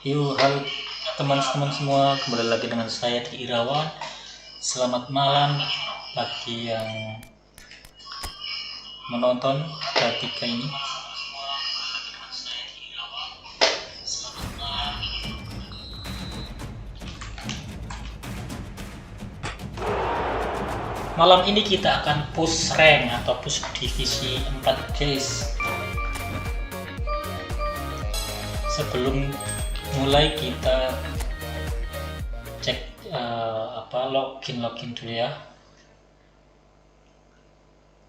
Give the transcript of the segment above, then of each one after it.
Yuk, halo teman-teman semua, kembali lagi dengan saya di Irawan. Selamat malam bagi yang menonton ketika ini. Malam ini kita akan push rank atau push divisi 4 guys. Sebelum mulai kita cek login dulu ya.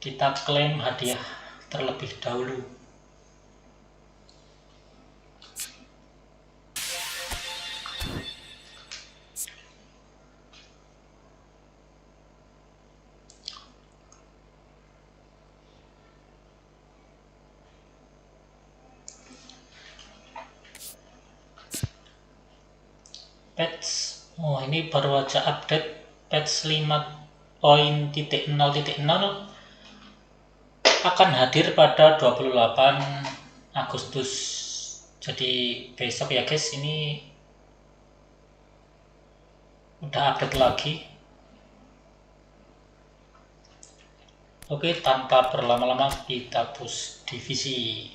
Kita klaim hadiah terlebih dahulu. Patch, oh ini baru aja update patch 5.0.0 akan hadir pada 28 Agustus. Jadi besok ya guys, ini udah update lagi. Oke, tanpa berlama-lama kita push divisi.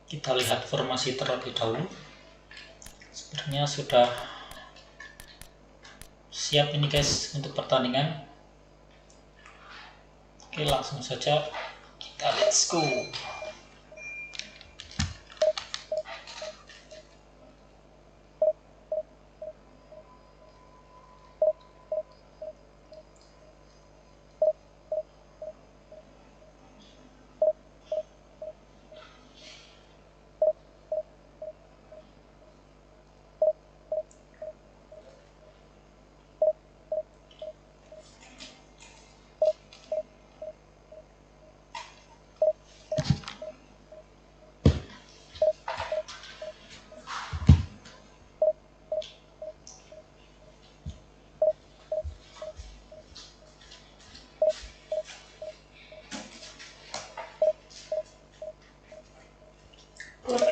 Kita lihat formasi terlebih dahulu. Sebenarnya sudah siap ini guys untuk pertandingan. Oke, langsung saja kita let's go.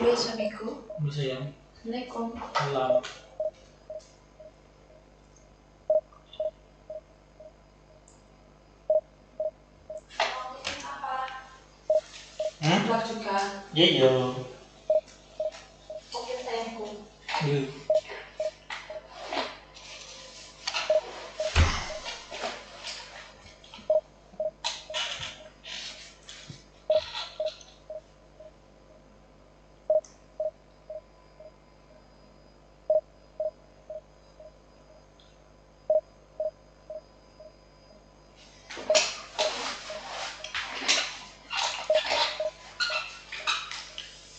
Assalamualaikum. Bisa ya? Assalamualaikum. Halo. Keluar juga. Iya. Mungkin sayangku. Iya.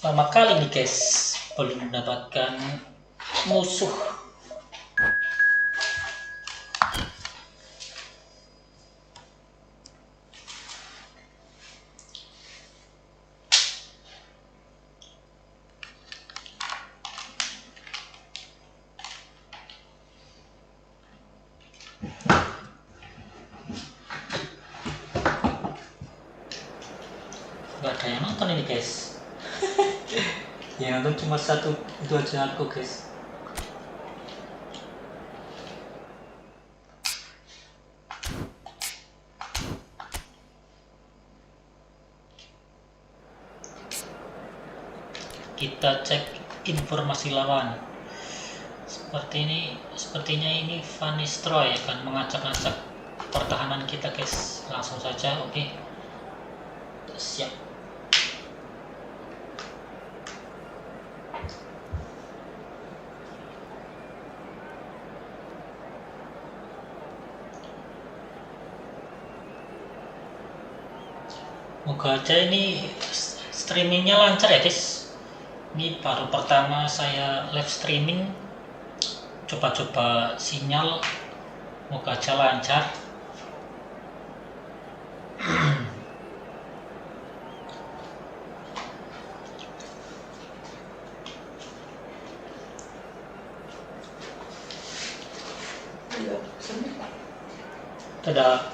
Pertama kali nih guys, belum mendapatkan musuh. Gak ada yang nonton ini guys. Yang nonton cuma satu, itu aja aku guys. Kita cek informasi lawan. Sepertinya ini Van Nistelrooy akan mengacak-acak pertahanan kita guys. Langsung saja, oke. Siap. Moga aja ini streamingnya lancar ya guys. Ini baru pertama saya live streaming, coba-coba sinyal, moga aja lancar. Dadah.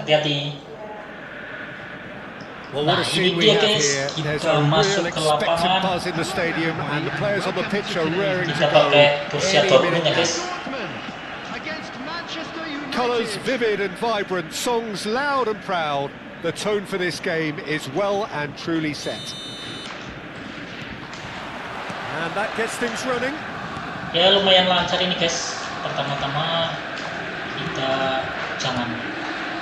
Hati-hati. Well, what Nah, a scene we ini dia have guys, here. There's kita a masuk real ke expectant lapangan. buzz in the stadium, and the players on the pitch are raring to Kita go. pakai Borussia Any Dortmund minute ya now. guys. Colours vivid and vibrant, songs loud and proud. The tone for this game is well and truly set. And that gets things running. Ya lumayan lancar ini guys. Pertama-tama kita jangan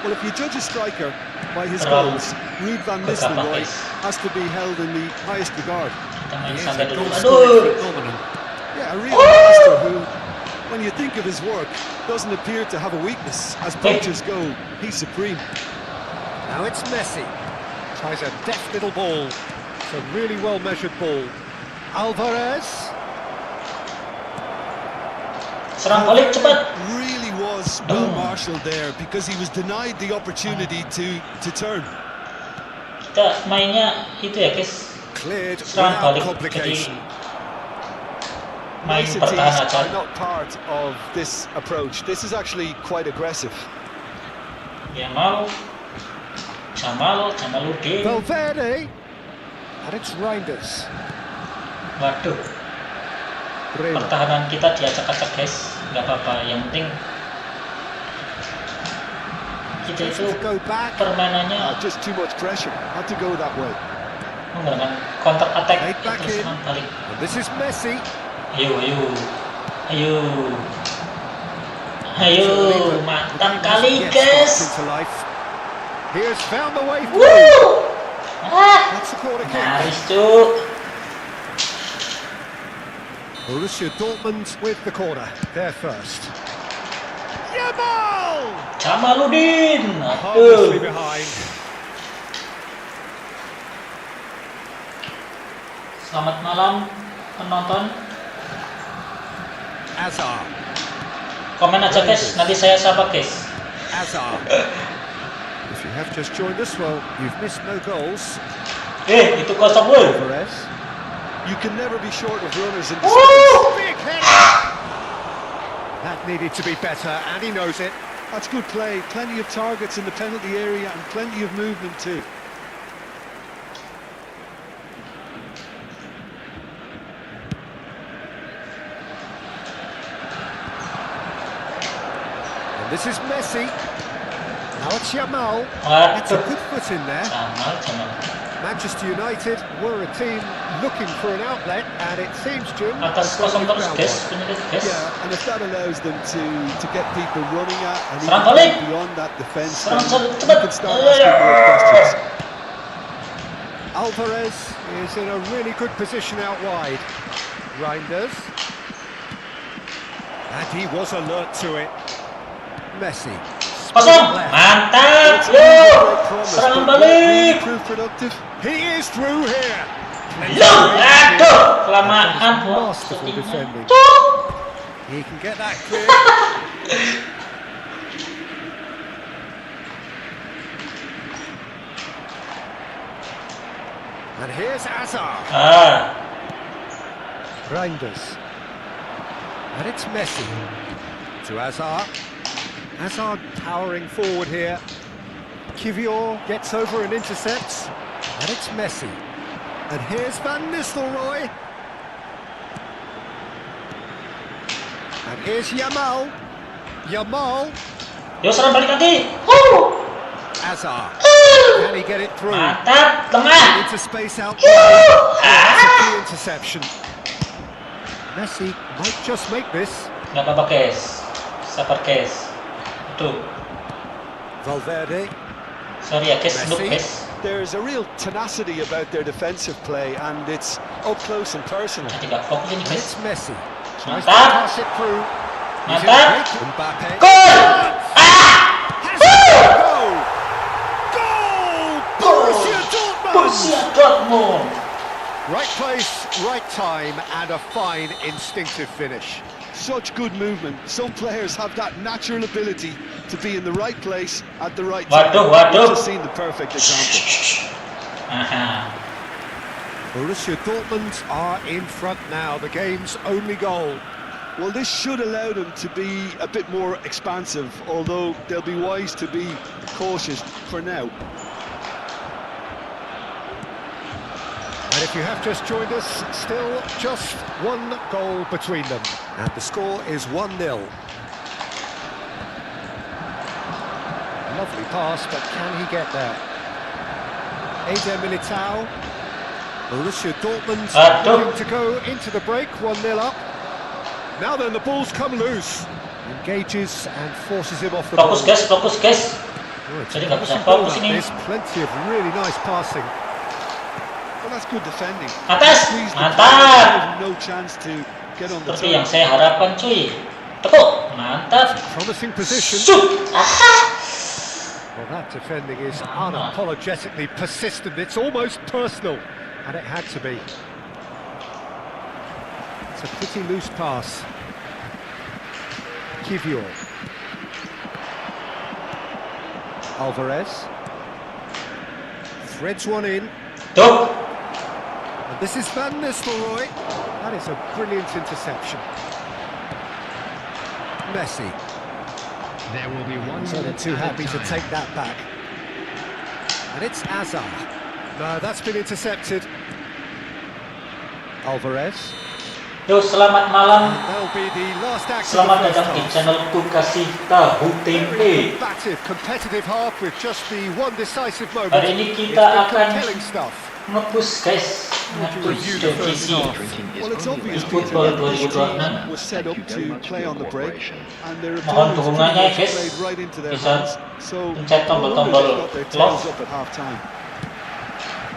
Well, if you judge a striker by his terlalu goals, Ruud van gegabah Nistelrooy guys. has to be held in the highest regard. Kita main He is santai a dulu. goal-scoring Aduh. phenomenon. Yeah, a real master who, when you think of his work, doesn't appear to have a weakness. As poachers go, he's supreme. Now it's Messi. Tries a deft little ball. It's a really well-measured ball. Alvarez. Serang balik cepat. Really was well marshalled there because he was denied the opportunity to turn. Kita mainnya itu ya guys. Cleared Serang without balik. Jadi complication. main Niceties pertahanan aja. are not part of this approach. This is actually quite aggressive. Jamaluddin. Valverde. And it's Reinders. Waduh. Rena. Pertahanan kita diacak-acak guys. Nggak apa-apa. Yang penting kita itu Go back. permainannya Just too much pressure. Had to go that way. menggunakan counter attack Right back terus in. serang balik. And this is Messi. Ayo, mantap kali guys. Into life. He has found the way through. Woo! That's the corner kick. Nyaris cuk. Borussia Dortmund with the corner. They're first. Yamal! Jamaluddin. Harmlessly Aduh. behind. Selamat malam penonton. Azar. Komen aja guys, nanti saya sapa guys. Azar. If you have just joined us, well, you've missed no goals. Itu kosong woi. Alvarez. You can never be short of runners in this Woo! space. Big header! That needed to be better, and he knows it. That's good play. Plenty of targets in the penalty area and plenty of movement too. And this is Messi. Now it's Yamal. That's a Waduh. good foot in there. Jamal. Manchester United were a team looking for an outlet, and it seems, Jim, Atas they've kosong terus found guys, one. bener guys. Yeah, and if that allows them to get people running at and Serang even balik. get beyond that defence, Serang then you cepat. can start asking more questions. Alvarez is in a really good position out wide. Reinders. And he was alert to it. Messi. Kosong. Mantap. Yo. Serang balik. Prove productive. He is through here. Yo. Aduh. Kelamaan. Wah, Masterful syutingnya. defending. Cuk. He can get that clear. And here's Azar. Reinders. And it's Messi. To Azar. Hazard towering forward here. Kivior gets over and intercepts. And it's Messi. And here's Van Nistelrooy. And here's Yamal. Yamal. Yo serang balik lagi. Azar. Can he get it through? Mantap, tengah. Into space out wide. That's a key interception. Messi might just make this. Nggak apa-apa guys. Sabar guys. Tuh. Valverde. Sorry ya guys, look Messi. guys. There's a real tenacity about their defensive play, and it's up close and personal. Tidak fokus ini And guys. it's Messi. Tries to Mantap. pass it through. He's in Mantap. great. Mbappe. Gol! Has it. Goal! Goal! Borussia Dortmund! Borussia Dortmund. Right place, right time, and a fine instinctive finish. Such good movement. Some players have that natural ability to be in the right place at the right Waduh, time. waduh. We've just seen the perfect example. Aha. Borussia Dortmund are in front now, the game's only goal. Well, this should allow them to be a bit more expansive, although they'll be wise to be cautious for now. And if you have just joined us, still just one goal between them. And the score is 1-0. Lovely pass, but can he get there? Eder Militao. Borussia Dortmund looking to go into the break, 1-0 up. Now then, the ball's come loose. Engages and forces him off the ball. Fokus guys. Jadi nggak bisa fokus ini. There's plenty of really nice passing. Well, that's good defending. Atas, Squeeze the mantap. player, no chance to get on the Seperti yang turn. saya harapkan, cuy. Tekuk, mantap. Promising position. Shoot. Well, that defending is unapologetically persistent. It's almost personal, and it had to be. It's a pretty loose pass. Kivior. Alvarez. Threads one in. Tuh. And this is Van Nistelrooy. That is a brilliant interception. Messi. There will be one So they're too happy to take that back. And it's Azar. No, that's been intercepted. Alvarez. Yo, selamat malam. That'll be the last action. Selamat datang di channelku Kasih Tahu Tempe. Combative, competitive half with just the one decisive moment. Hari ini It's kita been akan compelling stuff. nge-push guys, nge-push revisi Well, it's obvious Efootball Peter, this 2026. team was set up to play on the break, and their Mohon opponents dukungannya, pretty much guys. played right into their Bisa hands. So, pencet tombol-tombol no wonder they got their tails love. up at half-time.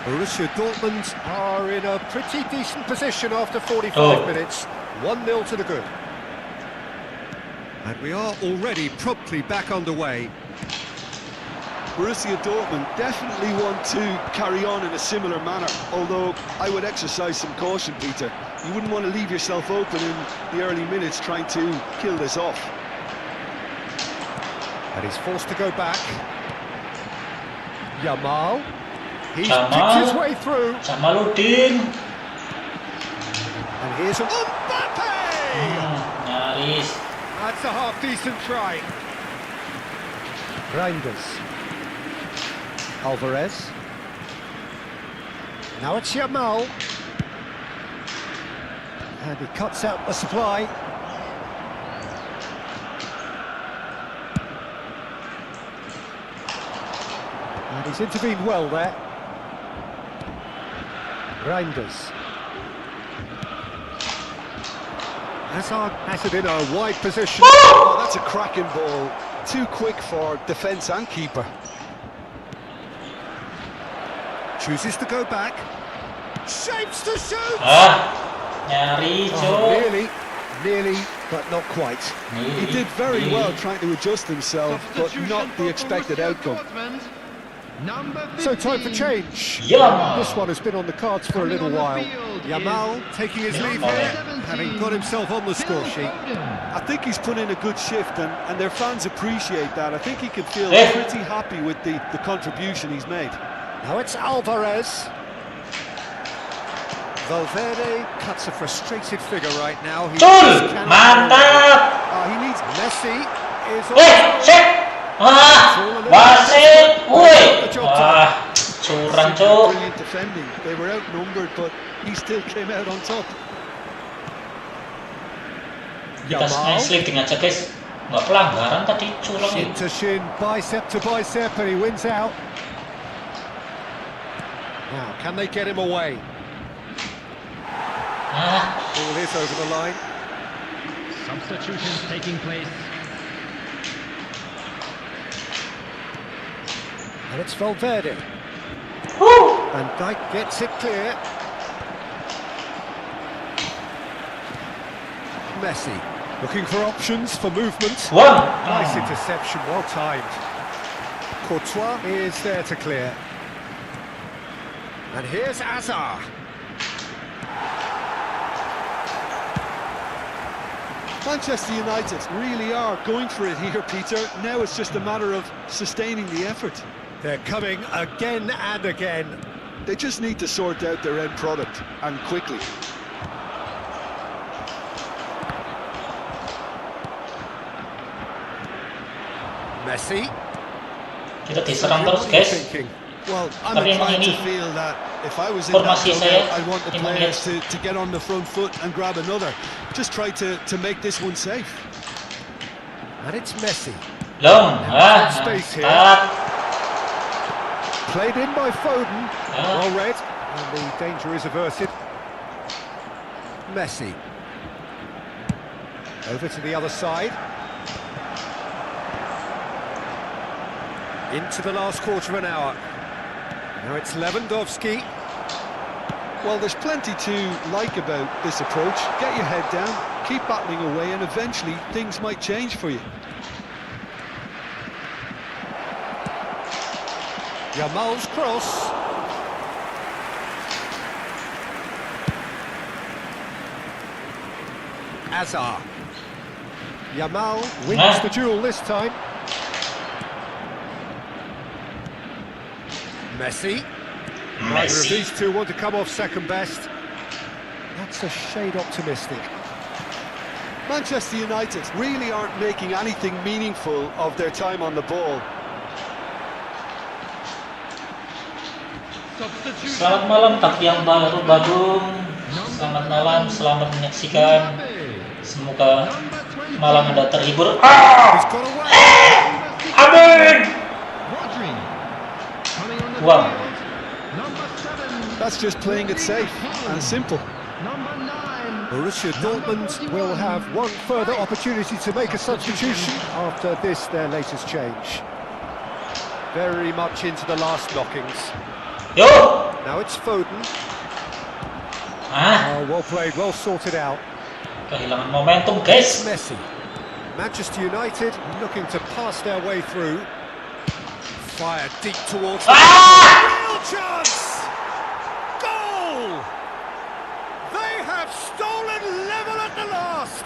Borussia Dortmund are in a pretty decent position after 45 Oh. minutes. 1-0 to the good. And we are already promptly back underway. Borussia Dortmund definitely want to carry on in a similar manner, although I would exercise some caution, Peter. You wouldn't want to leave yourself open in the early minutes trying to kill this off. And he's forced to go back. Yamal. He's Jamal. picked his way through. Jamaluddin. And here's a Mbappe! Nyaris. That's a half-decent try. Reinders. Alvarez. Now it's Yamal. And he cuts out the supply. And he's intervened well there. Reinders. Hazard has it in a wide position. Oh, that's a cracking ball. Too quick for defence and keeper. Chooses to go back. Shapes to shoot! Nyari, Oh, cok. nearly, but not quite. He did very well trying to adjust himself, but not the expected outcome. So time for change. Yamal. This one has been on the cards for a little while. Yamal taking his leave here, having got himself on the score sheet. I think he's put in a good shift, and their fans appreciate that. I think he can feel Eh. pretty happy with the contribution he's made. Now it's Alvarez. Valverde cuts a frustrated figure right now. He Tul, just cannot- mantap. He needs Messi is Cek. Wasit. Woi. Curang, cok. Brilliant defending. They were outnumbered, but he still came out on top. Kita sliding aja guys. Nggak pelanggaran tadi, curang Shin itu. to shin, bicep to bicep, and he wins out. Now, can they get him away? Ball is over the line. Substitutions taking place. And it's Valverde. And Diky gets it clear. Messi looking for options for movement. One. Nice interception, well timed. Courtois is there to clear. And here's Azar. Manchester United really are going for it here, Peter. Now it's just a matter of sustaining the effort. They're coming again and again. They just need to sort out their end product, and quickly. Messi. Kita diserang terus, What are you guys. thinking? Well, I'm Tapi emang inclined to ini feel that if I was in that formasi saya dugout, I want the emang players lihat to get on the front foot and grab another. Just try to make this one safe. And it's Messi. long. Space here. Stop. Played in by Foden. Ah. Well read. And the danger is averted. Messi. Over to the other side. Into the last quarter of an hour. Now it's Lewandowski. Well, there's plenty to like about this approach. Get your head down, keep battling away, and eventually things might change for you. Yamal's cross. Azar. Yamal wins the duel this time. Messi. Neither of these two want to come off second best. That's a shade optimistic. Manchester United really aren't making anything meaningful of their time on the ball. Selamat malam, tapi yang baru Badung. Selamat malam, selamat menyaksikan. Semoga malam Anda terhibur. He's got away. Amin. Wow. That's just playing it safe and simple. Borussia Dortmund will have one further opportunity to make a substitution after this, their latest change. Very much into the last knockings. Yo. Now it's Foden. Ah, Oh, well played, well sorted out. kehilangan momentum, guys. Messi. Manchester United looking to pass their way through. Fire deep towards the real chance! Goal! They have stolen level at the last!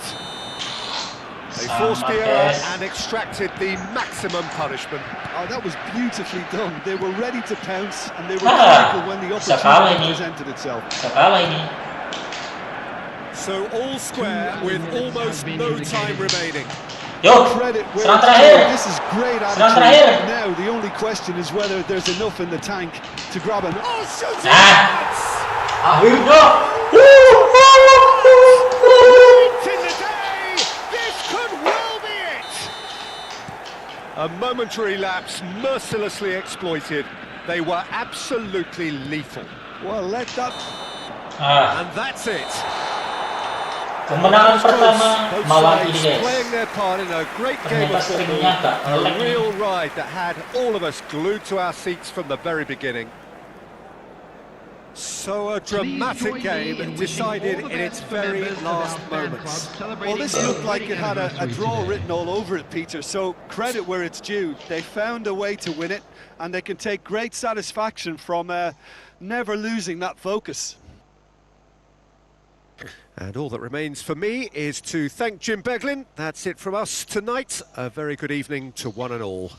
They forced the error and extracted the maximum punishment. Oh, that was beautifully done. They were ready to pounce, and they were Ah, critical when the bisa kalah opportunity ini. presented itself. Bisa kalah ini. So all square with almost no time remaining. Yo, Credit where serang it's terakhir. due. This is great Serang attitude. terakhir. Now the only question is whether there's enough in the tank to grab an. Oh, shooting Ah. chance! Akhirnya. Late in the day! This could well be it! A momentary lapse mercilessly exploited. They were absolutely lethal. Well, let that. And that's it. Kemenangan pertama Both malam ini, sides guys. playing their part in a great game Ternyata of streamingnya football. agak A nge-lag nih. real ride that had all of us glued to our seats from the very beginning. So a dramatic game decided in its very last moments. Well, this looked like it had a draw written all over it, Peter. So credit where it's due. They found a way to win it, and they can take great satisfaction from never losing that focus. And all that remains for me is to thank Jim Beglin. That's it from us tonight. A very good evening to one and all.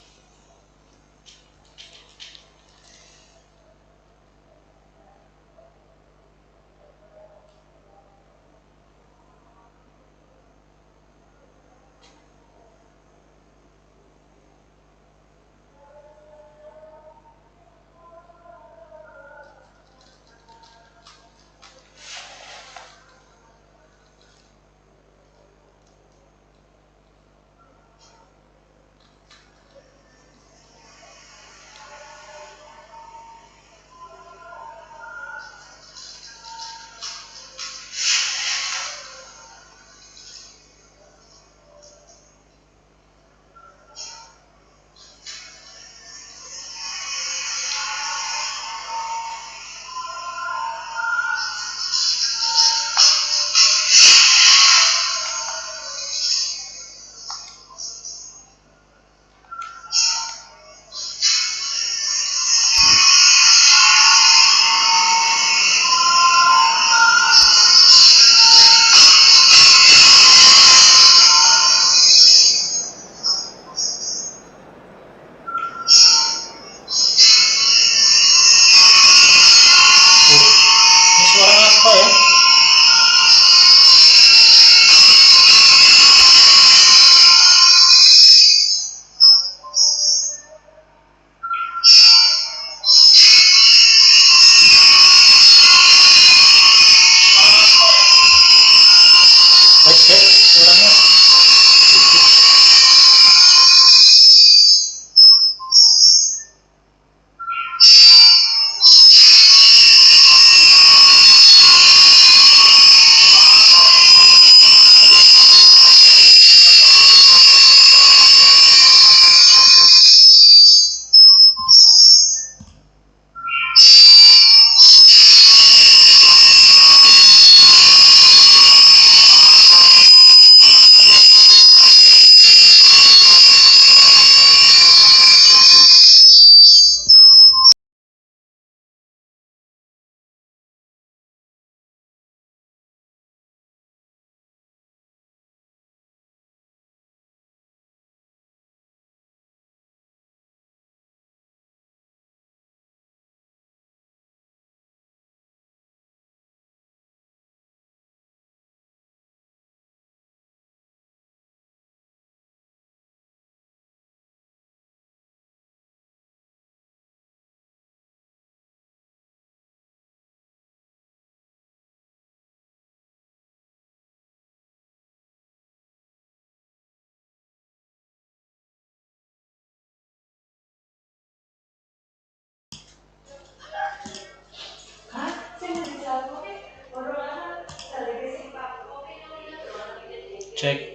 Cek.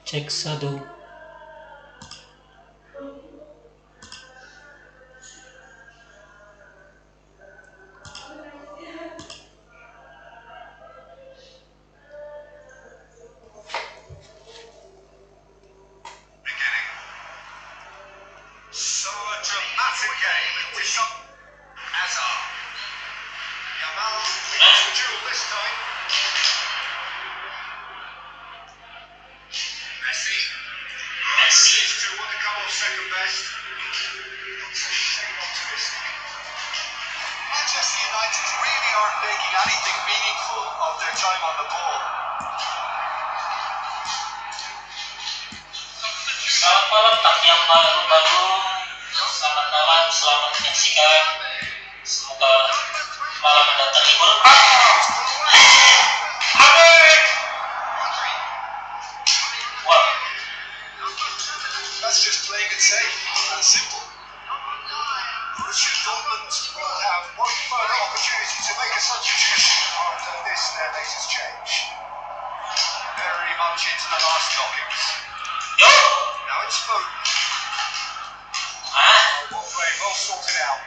Cek 1. So a dramatic game at this Hazard. Yamal wins the duel this time. Messi is to what the couple of second best. It's a shame optimistic. Manchester United really aren't making anything meaningful of their time on the ball. Selamat malam tak yang baru. Selamat malam, selamat menyaksikan. Semoga malam Anda terhibur. Wah, That's just playing it safe and simple. Borussia Dortmund will have one further opportunity to make a substitution after this their latest change. Very much into the last knockings. yo, Now it's Foden. Well played, well sorted out.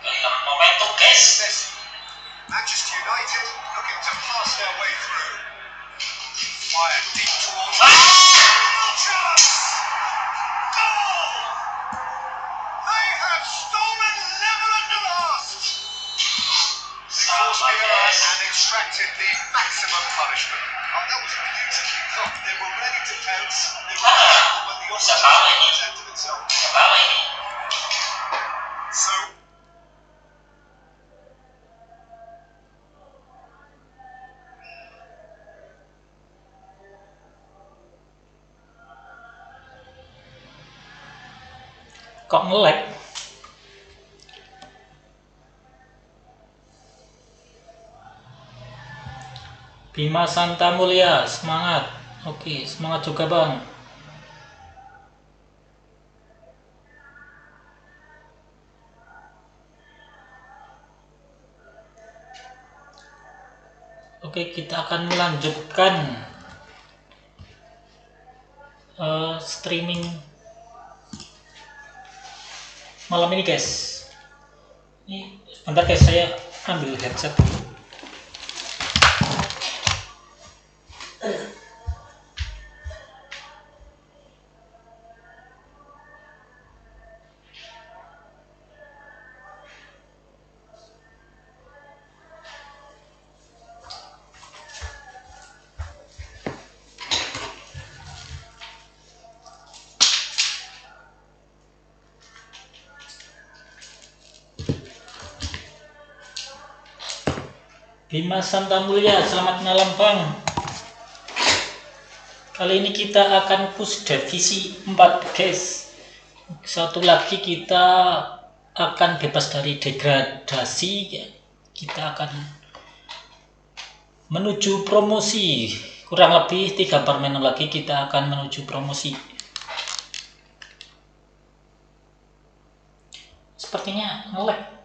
kehilangan momentum guys. Messi. Manchester United looking to pass their way through. Fired deep towards. Real chance! Goal! They have stolen level at the last. They forced the error and extracted the maximum punishment. Oh, that was beautifully done. They were ready to pounce. They were able when the opportunity presented itself. Salah ini. So. Kok nge-lag? Bima Santa Mulia, semangat. Oke, semangat juga bang. Oke, kita akan melanjutkan streaming malam ini guys. Ini sebentar guys, saya ambil headset dulu. Bima Santa Mulia, selamat malam bang. Kali ini kita akan push divisi 4 guys. Satu lagi kita akan bebas dari degradasi. Kita akan menuju promosi. Kurang lebih 3 permainan lagi kita akan menuju promosi. Sepertinya nge-lag.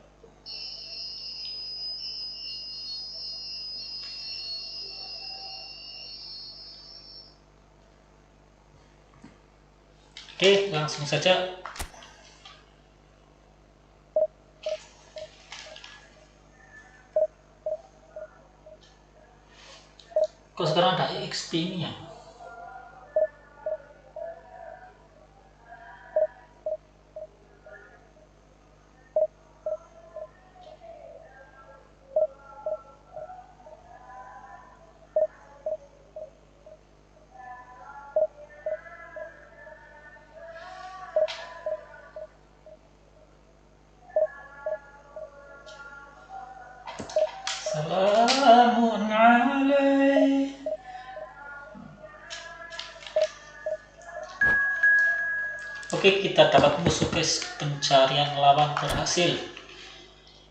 Oke, langsung saja. Kok sekarang ada XP ini ya? Salamun alaih. Oke, kita dapat musuh guys. Pencarian lawan berhasil.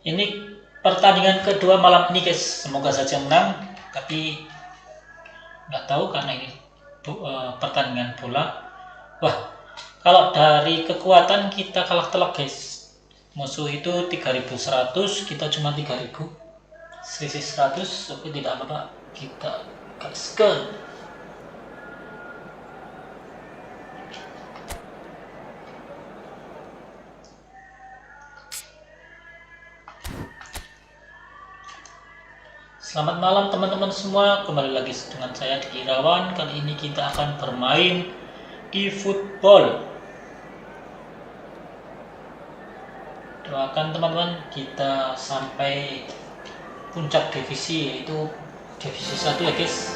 Ini pertandingan kedua malam ini guys. Semoga saja menang. Tapi nggak tahu karena ini pertandingan bola. Wah, Kalau dari kekuatan kita kalah telak guys. Musuh itu 3100, kita cuma 3000. Selisih 100, oke tidak apa-apa. Kita gaskan. Selamat malam teman-teman semua, kembali lagi dengan saya Diky Irawan. Kali ini kita akan bermain Efootball. Doakan teman-teman kita sampai puncak divisi, yaitu divisi 1 ya guys.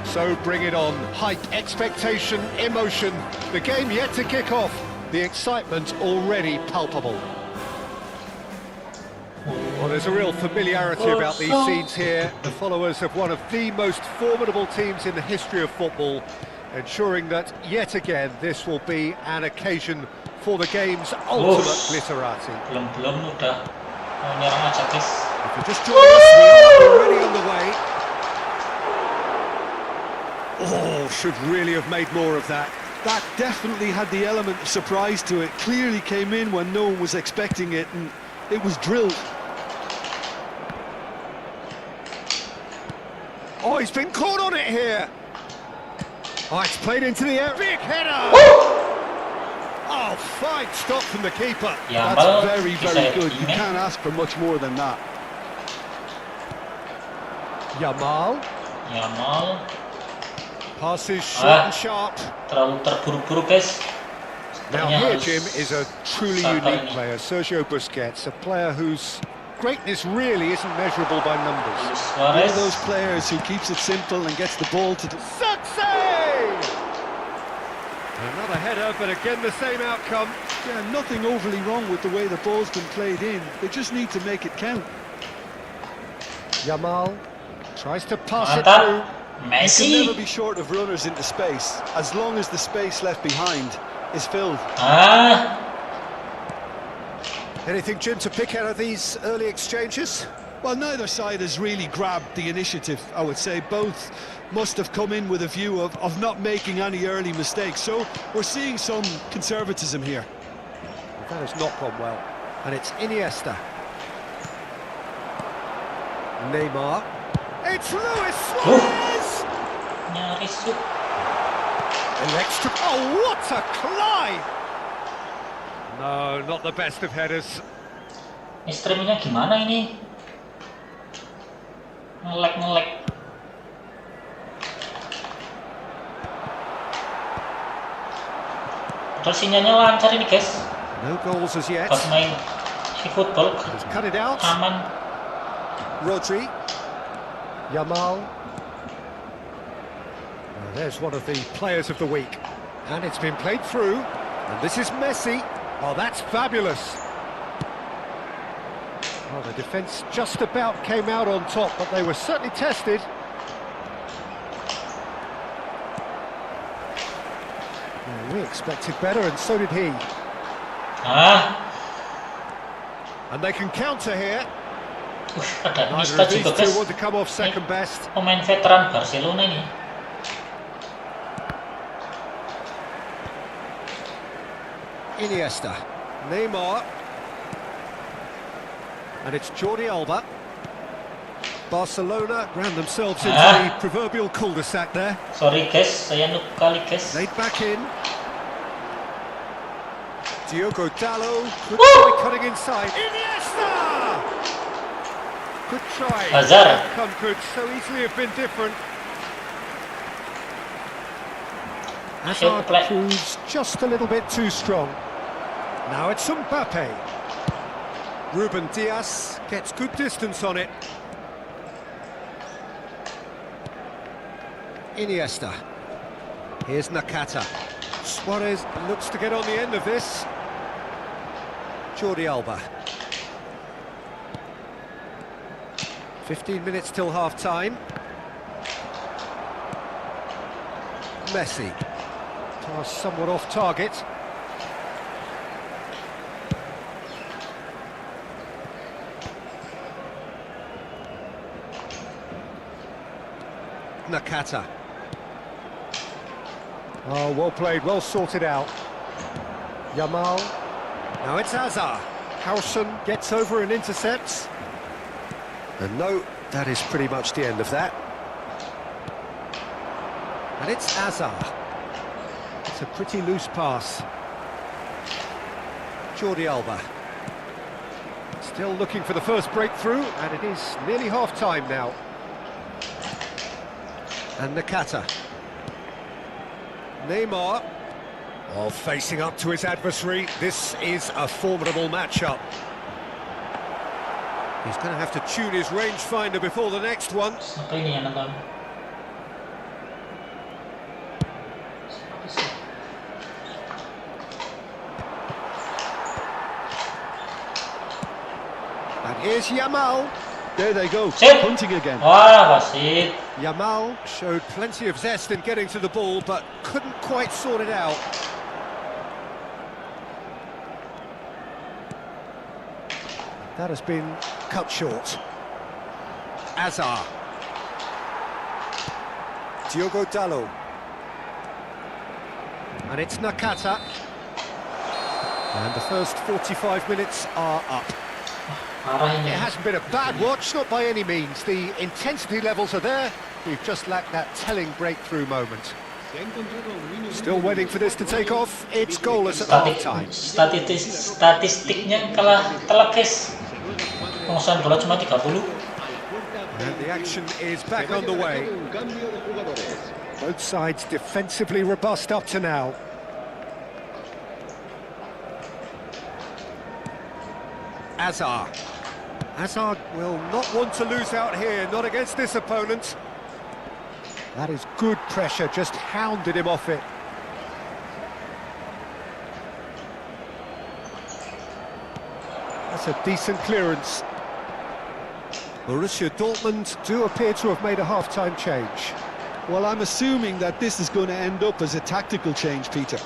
So bring it on. Hype, expectation, emotion. The game yet to kick off. The excitement already palpable. Well, there's a real familiarity about these scenes here. The followers of one of the most formidable teams in the history of football, ensuring that yet again this will be an occasion for the game's ultimate glitterati. Belum udah nyerang aja guys. If you're just joining us, we are already on the way. Oh, should really have made more of that. That definitely had the element of surprise to it. Clearly came in when no one was expecting it, and it was drilled. Oh, he's been caught on it here. Oh, it's played into the air. Big header! Oh, fine stop from the keeper. Yeah, that's very, very good. You can't ask for much more than that. Yamal. Passes short and sharp. Terlalu terburu-buru guys. Now here, Jim, is a truly unique player, Sergio Busquets, a player whose greatness really isn't measurable by numbers. One of those players who keeps it simple and gets the ball to the... Success! Another header, but again the same outcome. Yeah, nothing overly wrong with the way the ball's been played in. They just need to make it count. Yamal tries to pass it through. Messi. You can never be short of runners into space, as long as the space left behind is filled. Anything, Jim, to pick out of these early exchanges? Well, neither side has really grabbed the initiative, I would say. Both must have come in with a view of not making any early mistakes. So we're seeing some conservatism here. Well, that has not gone well. And it's Iniesta. Neymar. It's Luis Suarez! Electric. Oh, what a climb! No, not the best of headers. Streamingnya gimana ini? Ngelek. Padahal sinyalnya lancar ini guys. No goals as yet. Pas main Efootball Cut it out. aman. Rodri. Yamal. There's one of the players of the week. And it's been played through. And this is Messi. Oh, that's fabulous. Well, the defence just about came out on top, but they were certainly tested. Well, we expected better, and so did he. And they can counter here. Ada Neither Iniesta of these juga two guys. want to come off second best. Pemain veteran Barcelona ini. Iniesta. Neymar. And it's Jordi Alba. Barcelona ran themselves into the proverbial cul-de-sac there. Sorry guys, saya noob kali guys. Laid back in. Diogo Dallo. Good try cutting inside. Iniesta! Good try. Hazard. Outcome could so easily have been different. Hazard proves just a little bit too strong. Now it's Mbappe. Ruben Dias gets good distance on it. Iniesta. Here's Nakata. Suarez looks to get on the end of this. Jordi Alba. 15 minutes till half-time. Messi. Pass somewhat off target. Nakata. Oh, well played, well sorted out. Yamal. Now it's Azar. Howson gets over and intercepts. And no, that is pretty much the end of that. And it's Azar. It's a pretty loose pass. Jordi Alba. Still looking for the first breakthrough, and it is nearly half-time now. And Nakata. Neymar. Oh, facing up to his adversary. This is a formidable matchup. He's going to have to tune his rangefinder before the next one. Siapa ini yang nonton? And here's Yamal. There they go, Sit. hunting again. Wah, wasit. Yamal showed plenty of zest in getting to the ball, but couldn't quite sort it out. That has been cut short. Azar. Diogo Dalot. And it's Nakata. And the first 45 minutes are up. Parah ini. It hasn't been a bad watch, not by any means. The intensity levels are there. We've just lacked that telling breakthrough moment. Still waiting for this to take off. It's goalless at half-time. Statistiknya kalah telak, guys. Pengusahaan bola cuma 30. And the action is back underway. Both sides defensively robust up to now. Azar. Azar will not want to lose out here, not against this opponent. That is good pressure, just hounded him off it. That's a decent clearance. Borussia Dortmund do appear to have made a half-time change. Well, I'm assuming that this is going to end up as a tactical change, Peter.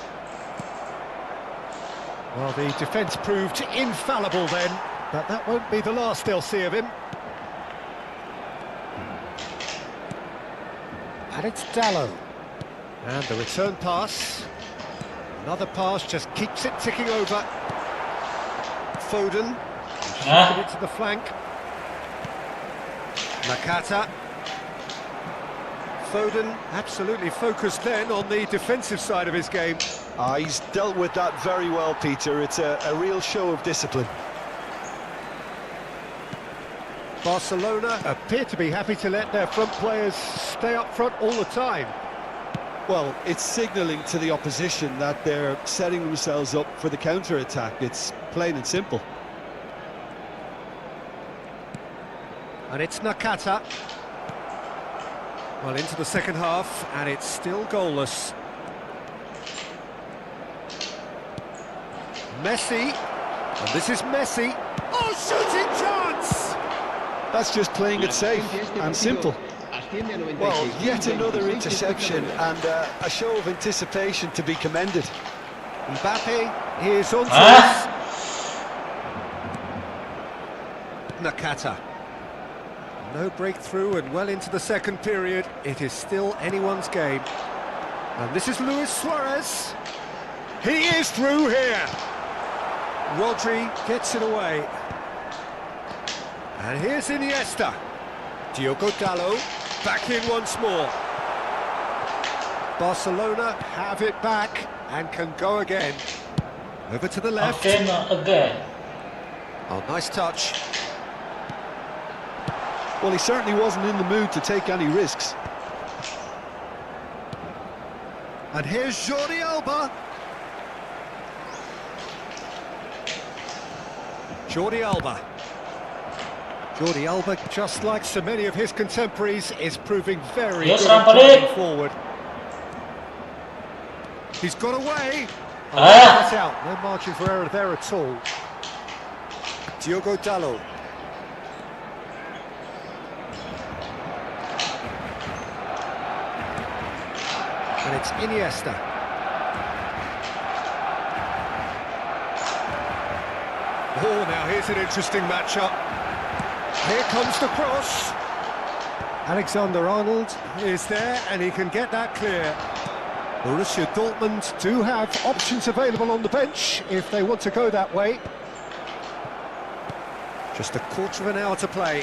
Well, the defence proved infallible then, but that won't be the last they'll see of him. And it's Dalot. And the return pass. Another pass just keeps it ticking over. Foden. Shifted it to the flank. Nakata. Foden absolutely focused then on the defensive side of his game. He's dealt with that very well, Peter. It's a real show of discipline. Barcelona appear to be happy to let their front players stay up front all the time. Well, it's signalling to the opposition that they're setting themselves up for the counter-attack. It's plain and simple. And it's Nakata. Well, into the second half, and it's still goalless. Messi. And this is Messi. Oh, shooting chance! That's just playing it safe and simple. Well, yet another interception and a show of anticipation to be commended. Mbappe, here's on to Nakata. No breakthrough and well into the second period. It is still anyone's game. And this is Luis Suarez. He is through here. Rodri gets it away. And here's Iniesta. Diogo Dalot back in once more. Barcelona have it back and can go again. Over to the left. Again. Oh, nice touch. Well, he certainly wasn't in the mood to take any risks. And here's Jordi Alba. Jordi Alba. Jordi Alba, just like so many of his contemporaries, is proving very good at driving forward. He's got away. Oh, that's out. No margin for error there at all. Diogo Dalot. And it's Iniesta. Oh, now here's an interesting matchup. Here comes the cross. Alexander-Arnold is there, and he can get that clear. Borussia Dortmund do have options available on the bench if they want to go that way. Just a quarter of an hour to play.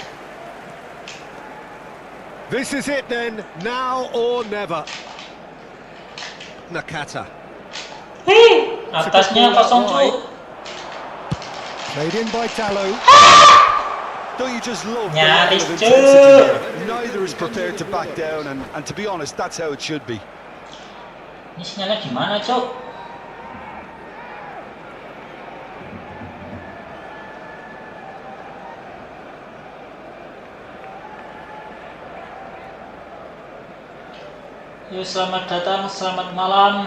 This is it then, now or never. Nakata. Atasnya kosong cu. Played in by Kalo. Don't you just love the Nyaris, level of cuy. intensity here? Neither is prepared to back down, and to be honest, that's how it should be. Ini sinyalnya gimana cok? Yuk, selamat datang, selamat malam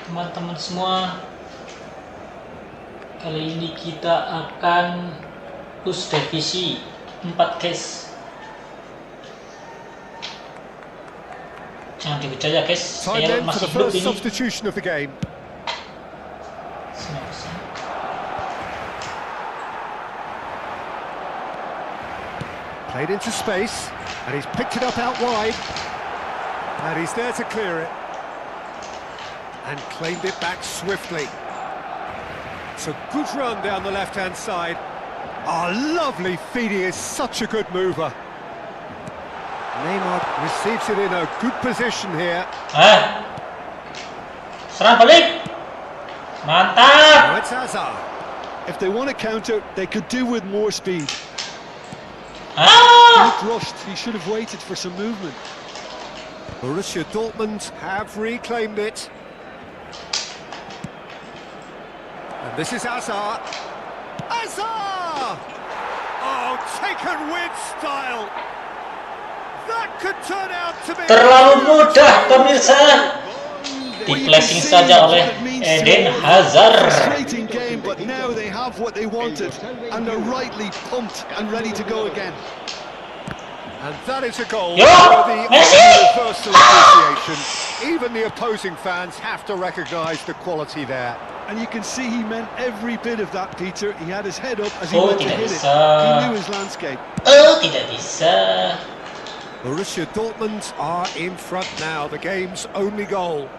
teman-teman semua. Kali ini kita akan push divisi 4 guys. Jangan dihujat ya guys, Time saya then for masih the belum first ini. substitution of the game. 9%. Played into space, and he's picked it up out wide. And he's there to clear it. And claimed it back swiftly. It's a good run down the left-hand side. Oh, lovely feed, he is such a good mover. Neymar receives it in a good position here. Serang balik. Mantap. Now it's Hazard. If they want to counter, they could do with more speed. He looked rushed, he should have waited for some movement. Borussia Dortmund have reclaimed it. And this is Hazard. Hazard! Oh, taken with style. That could turn out to be... Terlalu mudah pemirsa. Di-flashing saja oleh Eden Hazard. Frustrating game, but now they have what they wanted, and they're rightly pumped and ready to go again. And that is a goal Yo, worthy of Messi! universal appreciation. Even the opposing fans have to recognise the quality there. And you can see he meant every bit of that, Peter. He had his head up as he Oh, went to tidak hit it. bisa. He knew his landscape. Oh, tidak bisa. Borussia Dortmund are in front now, the game's only goal.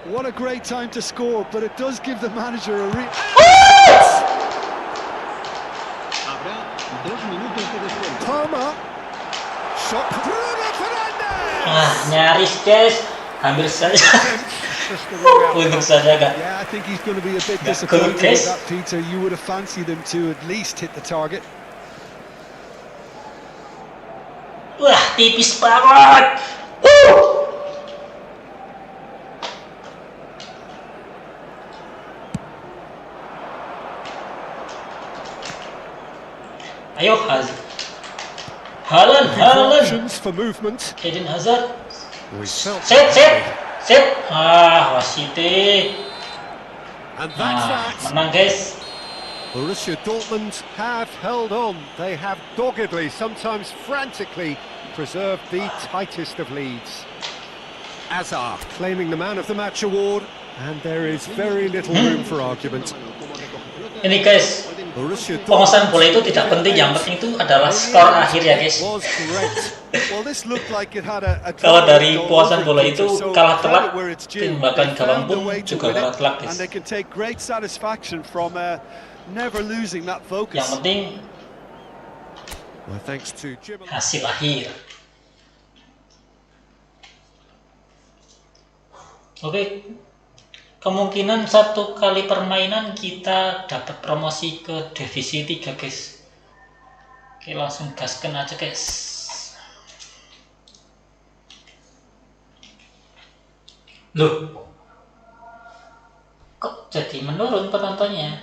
What a great time to score, but it does give the manager a real... Pertama. Shot. Bruno Fernandes! Nyaris guys. Hampir saja. Just the wrong outcome. Untung saja gak. Yeah, I think he's going to be a bit Gak disappointed good, guys. with that, Peter. You would have fancied him to at least hit the target. Wah, tipis banget. Ayo Hazard. Haaland. Options for movement. Eden Hazard. We felt Set. that. Wasite. And that's that. Menang guys. Borussia Dortmund have held on. They have doggedly, sometimes frantically, preserved the tightest of leads. Hazard claiming the Man of the Match award, and there is very little room for argument. Ini guys, Borussia penguasaan bola itu Dortmund tidak penting, yang penting itu adalah skor akhir ya guys. was great. Well, this looked like it had a Kalau dari goal penguasaan over bola it, itu Peter, so kalah telak, credit where it's due. tembakan They gawang found a pun way to juga win kalah it, telak and guys. they can take great satisfaction from never losing that Yang focus. penting Well, thanks to Jim. hasil akhir. Oke, kemungkinan satu kali permainan kita dapat promosi ke divisi 3 guys. Oke, langsung gaskan aja guys. Loh, kok jadi menurun penontonnya?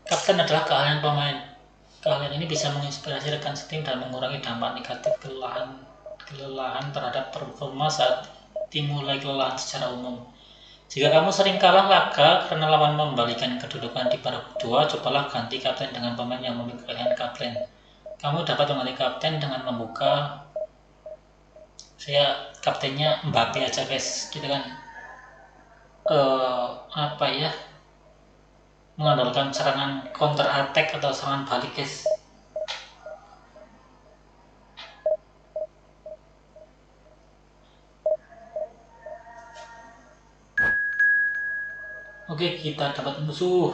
Kapten adalah keahlian pemain. Keahlian ini bisa menginspirasi rekan setim dan mengurangi dampak negatif kelelahan terhadap performa saat tim mulai kelelahan secara umum. Jika kamu sering kalah laga karena lawan membalikan kedudukan di paruh kedua, cobalah ganti kapten dengan pemain yang memiliki keahlian kapten. Kamu dapat mengganti kapten dengan membuka. Saya kaptennya Mbappe aja guys, kita kan apa ya, mengandalkan serangan counter attack atau serangan balik guys. Oke, kita dapat musuh.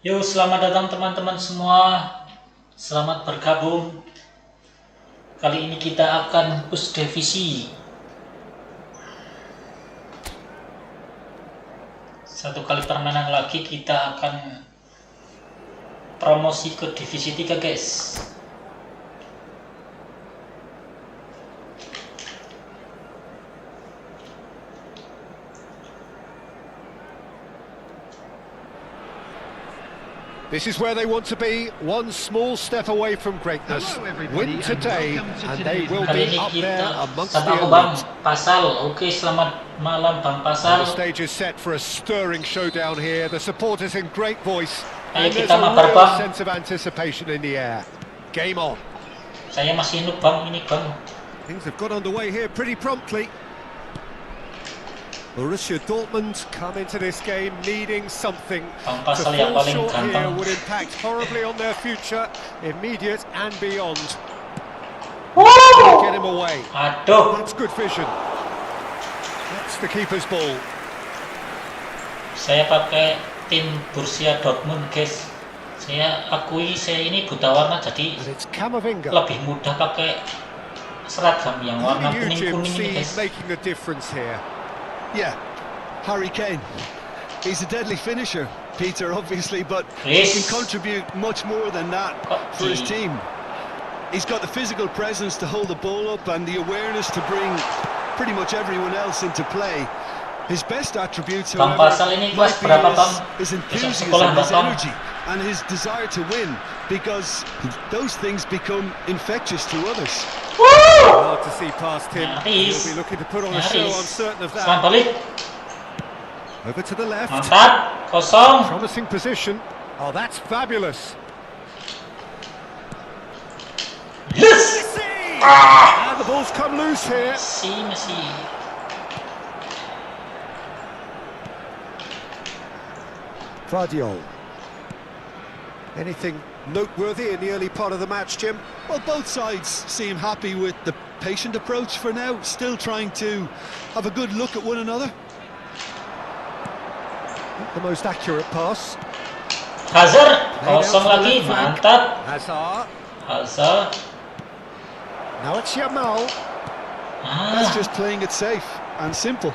Yuk, selamat datang teman-teman semua. Selamat bergabung. Kali ini kita akan push divisi. Satu kali permainan lagi kita akan promosi ke divisi 3 guys. This is where they want to be, one small step away from greatness. Win today, and they will Kali be ini up there kita amongst the sama Bang elite. Pasal. Oke, selamat malam Bang Pasal. The stage is set for a stirring showdown here. The supporters in great voice, Ayo and there's kita a mabar, real Bang. sense of anticipation in the air. Game on. Saya masih noob Bang, ini Bang. Things have got underway here pretty promptly. Borussia Dortmund come into this game needing something. Bang To Pasal yang fall paling short here ganteng. would impact horribly on their future, immediate and beyond. Get him away. Aduh, That's good vision. That's the keeper's ball. saya pakai tim Borussia Dortmund guys. Saya akui saya ini buta warna, jadi And it's Camavinga. lebih mudah pakai seragam yang Who warna do you, Jim, kuning-kuning ini see guys. making a difference here? Yeah, Harry Kane. He's a deadly finisher, Peter, obviously, but he Yes. can contribute much more than that for his team. He's got the physical presence to hold the ball up and the awareness to bring pretty much everyone else into play. His best attributes, Bang however, Pasal ini might kelas be berapa, Bang? his Besok enthusiasm, sekolah, his Bang? energy, and his desire to win, because those things become infectious to others. Hard to see past him. Nyaris. He'll be looking to put on a show, I'm Nyaris. certain of Selang that. balik. Over to the left. Mantap. Kosong. Promising position. Oh, that's fabulous. Yes. Messi! And the ball's come loose here. Messi. Guardiola. Anything noteworthy in the early part of the match, Jim? Well, both sides seem happy with the patient approach for now, still trying to have a good look at one another. Not the most accurate pass. Hazard. Laid out Kosong to the lagi. left flank. Mantap. Hazard. Hazard. Now it's Yamal. That's Ah, just playing it safe and simple.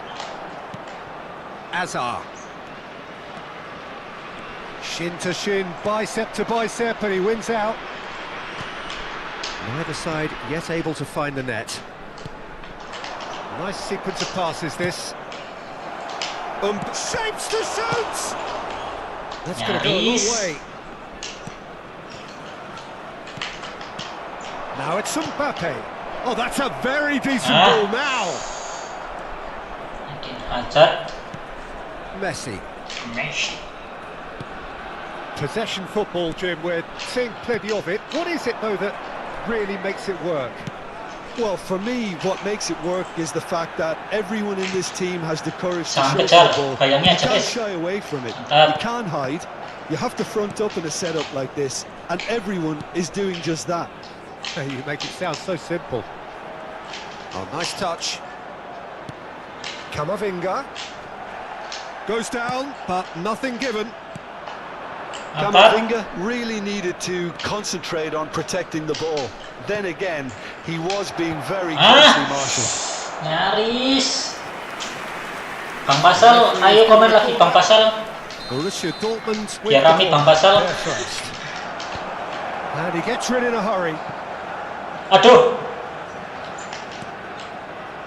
Hazard. Shin to shin, bicep to bicep, and he wins out. Neither side yet able to find the net. Nice sequence of passes, this. Shapes to shoot! That's going to go a long Nyaris. way. Now it's Mbappe. Oh, that's a very decent ball now. mungkin Hazard. Messi. Messi. Possession football, Jim, we're seeing plenty of it. What is it, though, that really makes it work? Well, for me, what makes it work is the fact that everyone in this team has the courage to Jangan show kejar, the ball. bayangnya You can't Jelek. shy away from it. Mantap. You can't hide. You have to front up in a setup like this, and everyone is doing just that. You make it sound so simple. Oh, nice touch. Camavinga. Goes down, but nothing given. Mantap. Camavinga really needed to concentrate on protecting the ball. Then again, he was being very closely marshalled. Nyaris. Bang Pasal, ayo komen lagi Bang Pasal. Borussia Dortmund Biar rame Bang Pasal. there first. And he gets rid in a hurry. Aduh.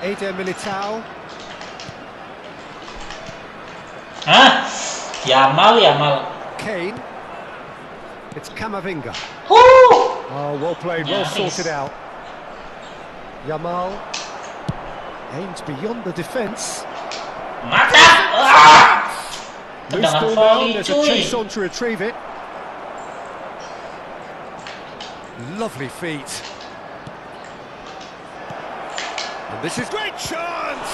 Eder Militao. Hah? Yamal. Kane. It's Camavinga. Huh. Oh, well played, well Nyaris. sorted out. Yamal aims beyond the defence. Mantap. Ah. Loose Tendangan ball now, volley, there's a cuy. chase on to retrieve it. Lovely feet. And this is great chance!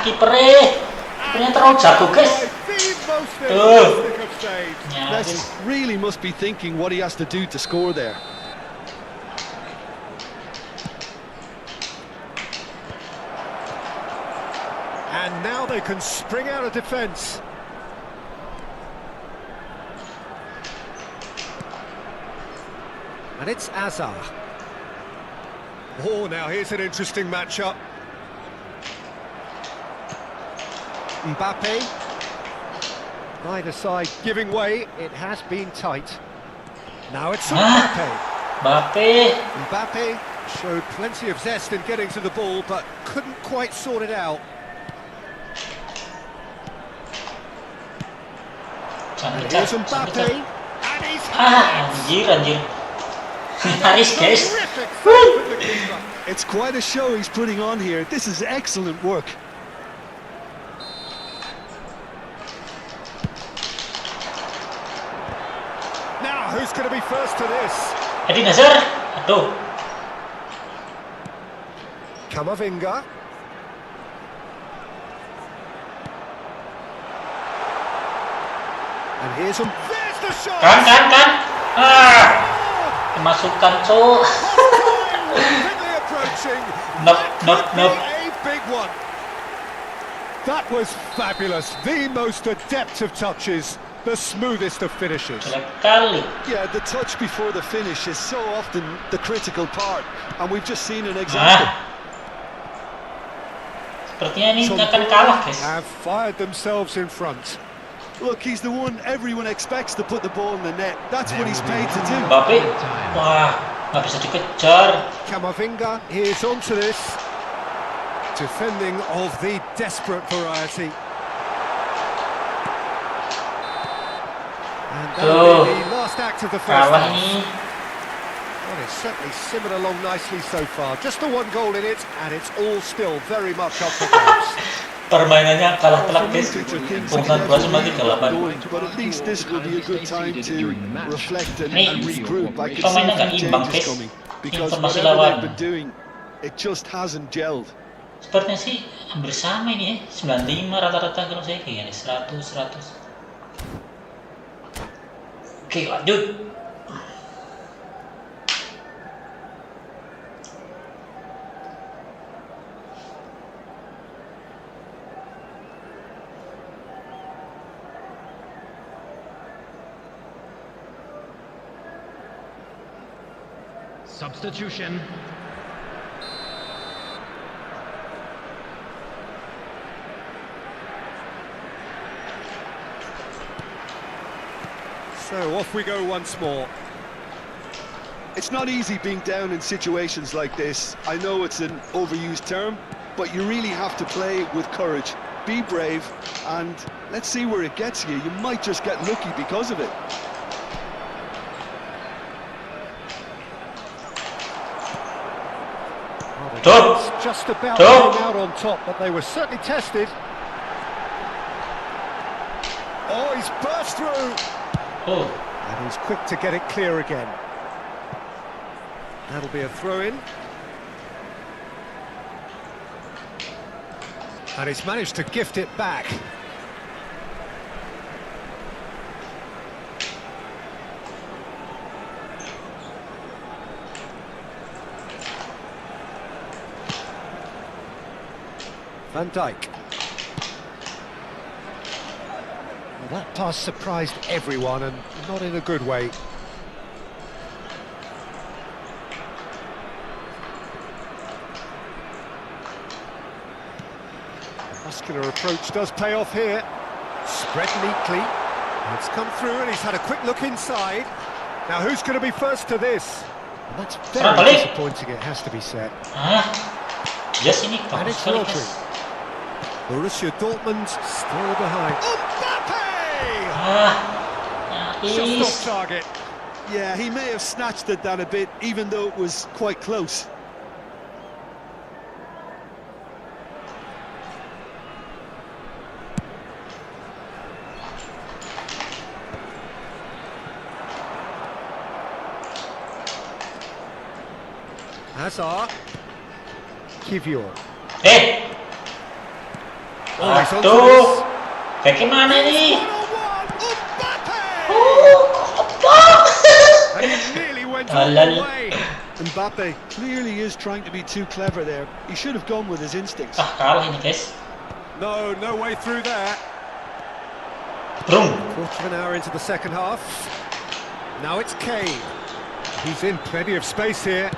Kipernya terlalu jago, guys. The most Tuh. fantastic of saves. Nyaris. Messi really must be thinking what he has to do to score there. And now they can spring out of defence. And it's Azar. Oh, now here's an interesting matchup. Mbappe. Neither side giving way. It has been tight. Now it's Mbappe. Mbappe showed plenty of zest in getting to the ball, but couldn't quite sort it out. And here's Mbappe. And he's Anjir. Nyaris, guys. terrific save from the keeper. It's quite a show he's putting on here. This is excellent work. Now, who's going to be first to this? Edi Nazar. Aduh. Camavinga. And here's him. There's the shot! Kan. Kemasukan, cuk. Quickly approaching. Nope. A big one. That was fabulous. The most adept of touches. The smoothest of finishes. Jelek kali. Yeah, the touch before the finish is so often the critical part, and we've just seen an example. Sepertinya ini akan kalah, guys. Have fired themselves in front. Look, he's the one everyone expects to put the ball in the net. That's what he's paid to do. Mbappe. Wah, nggak bisa dikejar. Camavinga, here's onto this. Defending of the desperate variety. And that'll be the last act of the first Kalah half. ini. Well, it's certainly simmered along nicely so far. Just the one goal in it, and it's all still very much up for grabs. Permainannya kalah telak, guys. Things Pungsan dua semakin kelaban. But at least this will be a good time to reflect and Nih, regroup. I can see pemainnya nggak few imbang, changes guys. coming because Informasi whatever lawan. they've been doing, it just hasn't gelled. Sepertinya sih hampir sama ini ya. 95 rata-rata kalau saya kayaknya 100. Oke, lanjut. Substitution. So off we go once more. It's not easy being down in situations like this. I know it's an overused term, but you really have to play with courage. Be brave, and let's see where it gets you. You might just get lucky because of it. It's just about getting out on top, but they were certainly tested. Oh, he's burst through. Oh, And he's quick to get it clear again. That'll be a throw-in. And he's managed to gift it back. Van Dijk. Well, that pass surprised everyone, and not in a good way. Muscular approach does pay off here. Spread neatly. It's come through, and he's had a quick look inside. Now, who's going to be first to this? And that's very disappointing, it has to be said. Yes, ini And bagus it's sekali, Rodri. guys. Borussia Dortmund still behind. Mbappe! Just off target. Yeah, he may have snatched at that a bit, even though it was quite close. Hazard. Kivior. Aduh, bagaimana ini? And he nearly went all the way. Mbappe clearly is trying to be too clever there. He should have gone with his instincts. Kalah ini guys. No way through there. Brum. Quarter of an hour into the second half. Now it's Kane. He's in plenty of space here.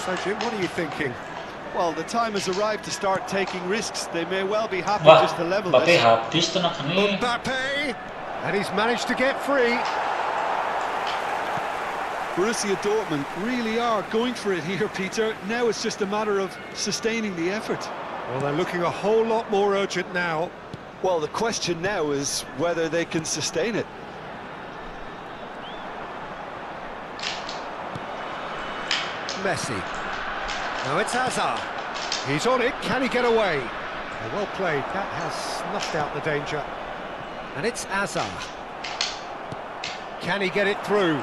So Jim, what are you thinking? Well, the time has arrived to start taking risks. They may well be happy Wah, just to level Mbappe this. habis tenaga nih. Mbappe, and he's managed to get free. Borussia Dortmund really are going for it here, Peter. Now it's just a matter of sustaining the effort. Well, they're looking a whole lot more urgent now. Well, the question now is whether they can sustain it. Messi. Now it's Hazard. He's on it. Can he get away? Well played. That has snuffed out the danger. And it's Hazard. Can he get it through?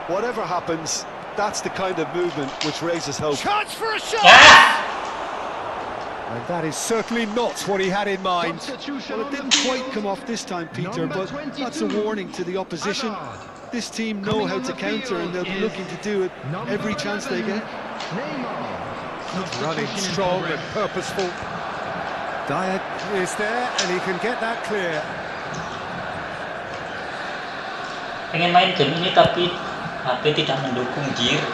Whatever happens, that's the kind of movement which raises hope. Chance for a shot! Ah! And that is certainly not what he had in mind. Well, it didn't quite come off this time, Peter, but that's a warning to the opposition. This team know how to counter, and they'll be looking to do it every chance they get. Running strong and purposeful. Diky is there, and he can get that clear. Pengen main game ini tapi HP tidak mendukung gear.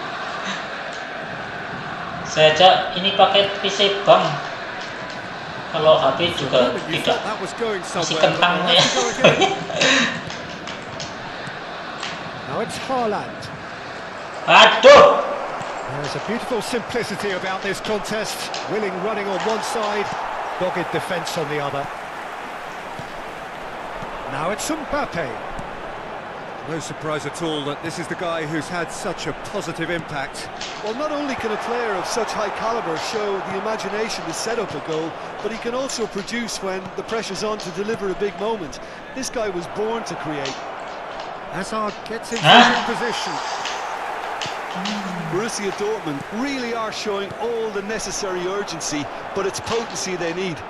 Saya aja ini pakai PC bang. Kalau HP juga tidak masih kentang ya. Now it's Haaland. Aduh. There's a beautiful simplicity about this contest. Willing running on one side, dogged defence on the other. Now it's Mbappe. No surprise at all that this is the guy who's had such a positive impact. Well, not only can a player of such high calibre show the imagination to set up a goal, but he can also produce when the pressure's on to deliver a big moment. This guy was born to create. Hazard gets himself in position. Borussia Dortmund really are showing all the necessary urgency, but it's potency they need.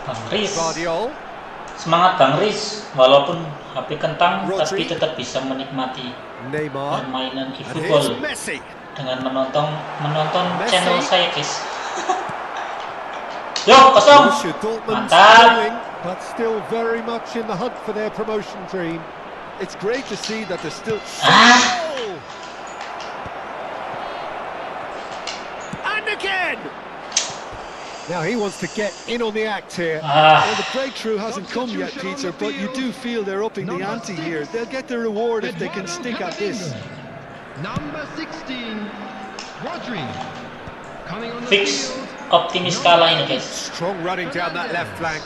Bang Riz. Guardiola. Semangat Bang Riz, walaupun HP kentang tapi tetap bisa menikmati Neymar. permainan And Efootball here's Messi. dengan menonton Messi. channel saya guys. Yo, kosong. Borussia Dortmund Mantap. struggling, but still very much in the hunt for their promotion dream. It's great to see that they're still... Oh! And again! Now he wants to get in on the act here. Well, the breakthrough hasn't come yet, Peter, but you do feel they're upping the ante here. They'll get their reward if they can stick at this. Number 16, Rodri. Coming on the Fix field. optimis kalah ini guys. Strong running down that left flank.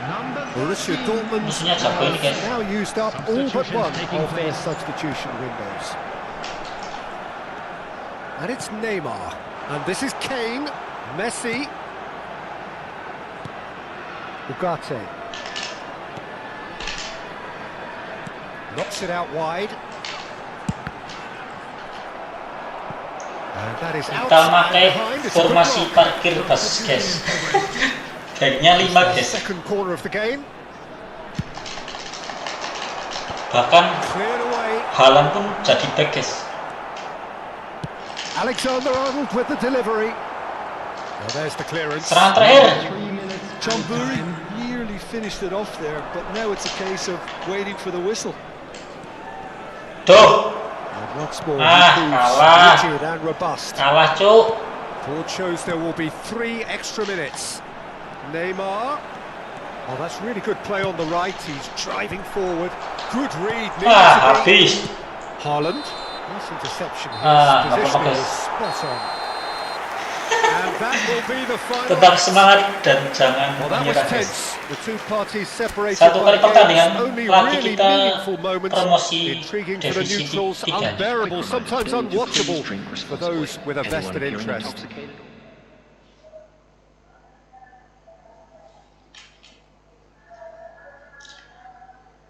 Number Borussia 13, Dortmund Musuhnya jago ini guys. now used up all but one taking of their place. substitution windows. And it's Neymar. And this is Kane. Messi. Ugarte. Knocks it out wide. And that is Kita outside pakai behind. It's a good formasi block. parkir bus guys. Backnya 5 guys. Second corner of the game. Bahkan Cleared away. Haaland pun jadi back guys. Alexander-Arnold with the delivery. Well, there's the clearance. Serangan terakhir. 3 minutes. John Burry nearly finished it off there, but now it's a case of waiting for the whistle. Duh, And once more, Ah, he kalah. proves rigid and robust. kalah cuk. Board shows there will be 3 extra minutes. Neymar. Oh, that's really good play on the right. He's driving forward. Good read. needed to be. Habis. Haaland. Nice interception. His Ah, positioning apa-apa, guys. was spot on. And that will be the final. Tetap semangat dan jangan Well, that was menyerah, guys. tense. The two parties separated Satu by kali pertandingan games. Only lagi really kita meaningful moments. promosi Intriguing for the divisi neutrals, 3. unbearable, sometimes unwatchable for those with a vested interest.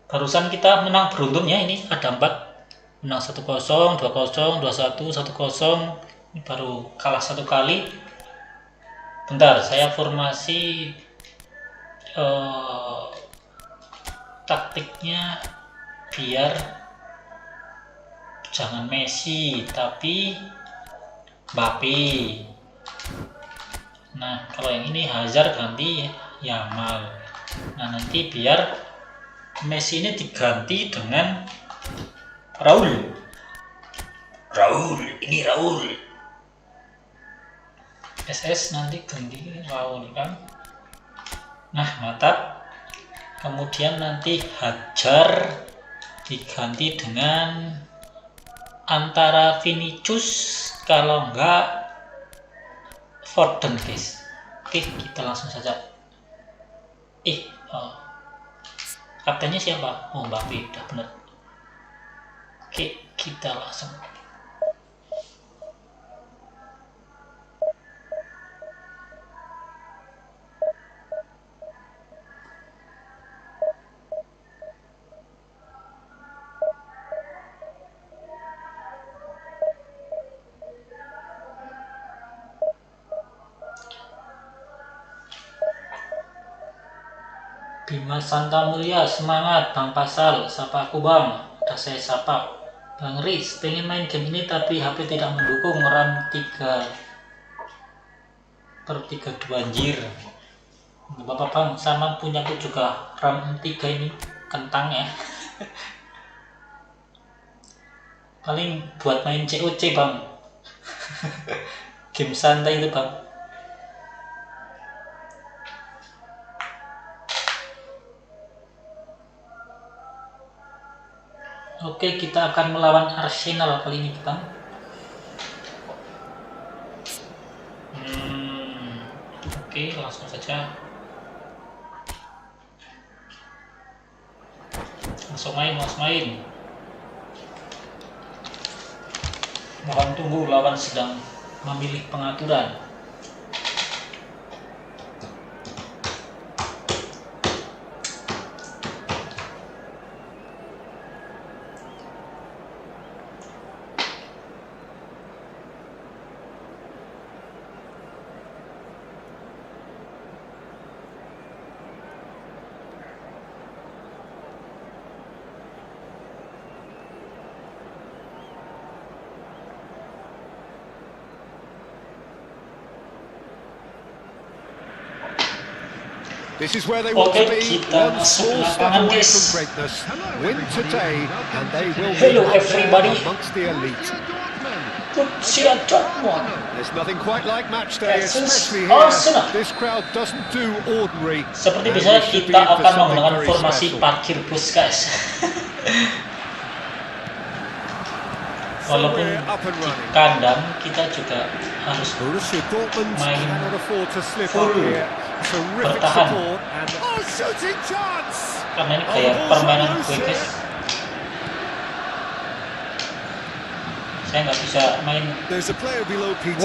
Barusan kita menang beruntun ya, ini ada 4. Menang 1-0, 2-0, 2-1, 1-0. Ini baru kalah 1 kali. Bentar, saya formasi taktiknya biar jangan Messi tapi Mbappe. Nah, kalau yang ini Hazard ganti Yamal. Nah, nanti biar Messi ini diganti dengan Raul. Ini Raul. SS nanti ganti Raul kan. Nah, mantap. Kemudian nanti Hajar diganti dengan antara Vinicius, kalau enggak Foden, guys. Oke, kita langsung saja. Kaptennya siapa? Oh, Mbappe, udah bener. Oke, kita langsung. Bima Santa Mulia, semangat Bang Pasal, sapa aku Bang. Udah saya sapa. Bang Riz, pengen main game ini tapi HP tidak mendukung, RAM 3/32 anjir. Gak apa-apa Bang, sama punyaku juga RAM 3 ini, kentang ya. Paling buat main COC Bang. Game santai itu Bang. Oke, kita akan melawan Arsenal kali ini, Bang. Oke, langsung saja. Langsung main. Mohon tunggu, lawan sedang memilih pengaturan. This is where they want to be. Kita One small step lapangan, away guys. from greatness. Win today, and they will Hello, be everybody. amongst the elite. Borussia Dortmund. There's nothing quite like match day, Versus especially Arsenal. here. This crowd doesn't do ordinary. Seperti and biasa we should kita be in for akan something menggunakan very formasi special. parkir bus, guys. Walaupun So we're up and di running. kandang kita juga harus Borussia Dortmund main cannot afford to slip full up here. Terrific bertahan. support and shooting chance. Karena ini kayak permainan gue, guys. Saya nggak bisa main. There's a player below Peter.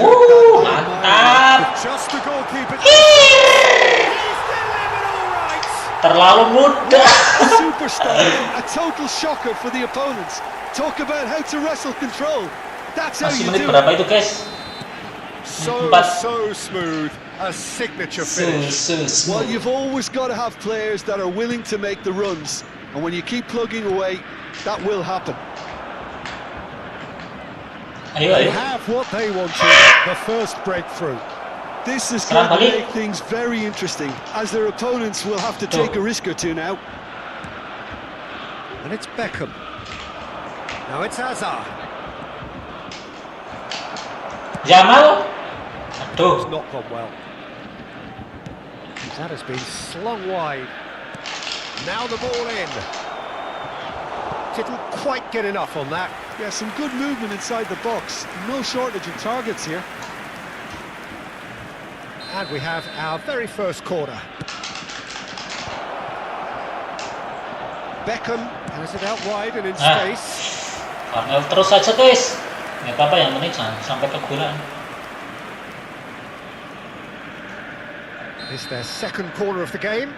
Mantap. Just the goalkeeper. Terlalu mudah. Superstar, a total shocker for the opponents. Talk about how to wrestle control. That's how Masih you menit do berapa it. itu, guys? So Empat. smooth. A signature finish. Well, you've always got to have players that are willing to make the runs, and when you keep plugging away, that will happen. They Ayo. have what they wanted. The first breakthrough. This is Serang going to balik. make things very interesting, as their opponents will have to take a risk or two now. And it's Beckham. Now it's Hazard. Jamal. It's Aduh. not gone well. That has been slung wide. Now the ball in. Didn't quite get enough on that. Yeah, some good movement inside the box. No shortage of targets here. And we have our very first corner. Beckham has it out wide and in space. Cornel terus saja guys. Nggak apa-apa, yang penting jangan sampai kegulan. It's their second corner of the game.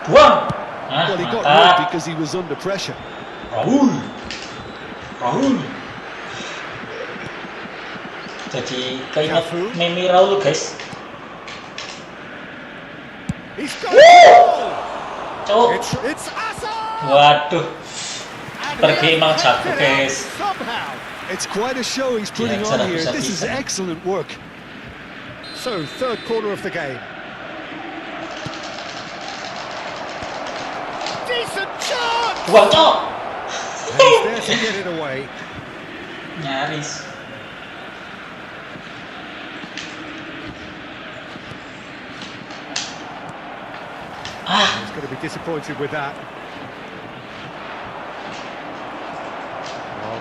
Buang. Well, he got rid Mantap. because he was under pressure. Raul. Jadi keinget meme Raul guys. He's got it. Cuk. It's Hazard. Waduh. Pergi emang jago guys. Somehow. It's quite a show he's putting Yeah, on here. bisa-bisa. This is excellent work. So, third corner of the game. Decent chance! Buang cok. And he's there to get it away. Nyaris. He's going to be disappointed with that.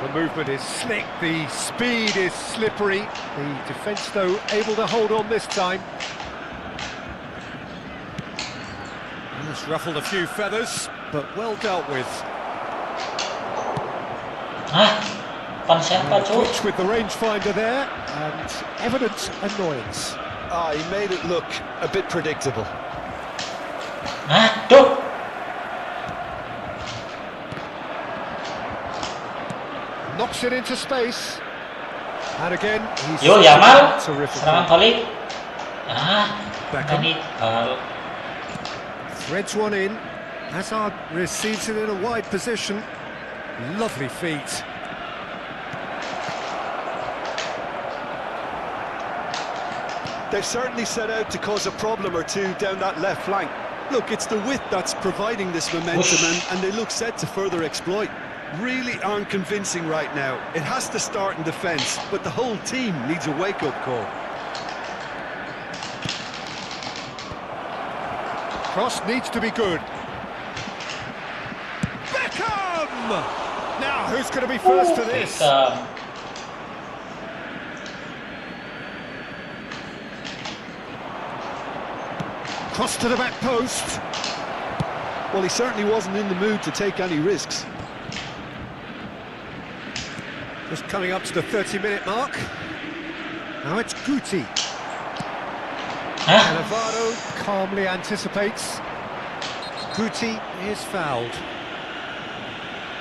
The movement is slick, the speed is slippery. The defence, though, able to hold on this time. And it's ruffled a few feathers, but well dealt with. Pan siapa cuk? Twitch with the rangefinder there, and evident annoyance. He made it look a bit predictable. Aduh. Knocks it into space. And again, he's Yo Yamal. terrific. Serangan balik. Beckham. Ini bal. Threads one in. Hazard receives it in a wide position. Lovely feet. They've certainly set out to cause a problem or two down that left flank. Look, it's the width that's providing this momentum, and they look set to further exploit. Really aren't convincing right now. It has to start in defence, but the whole team needs a wake-up call. Cross needs to be good. Beckham! Now, who's going to be first to this? Cross to the back post. Well, he certainly wasn't in the mood to take any risks. Just coming up to the 30-minute mark. Now it's Guti. Cannavaro calmly anticipates. Guti is fouled.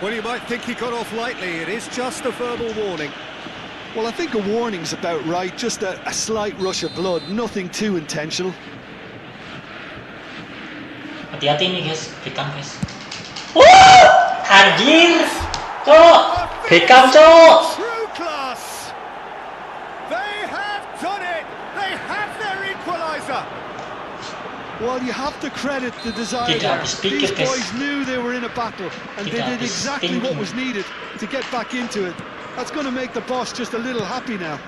Well, you might think he got off lightly. It is just a verbal warning. Well, I think a warning's about right. Just a slight rush of blood. Nothing too intentional. Hati-hati nih guys, Beckham guys. Anjir, cok, Beckham cok. True class. They have done it. They have their equaliser. Well, you have to credit the desire Tidak there. habis pikir, These guys. boys knew they were in a battle, and they Tidak did habis exactly what thinking. was needed to get back into it. That's going to make the boss just a little happy now.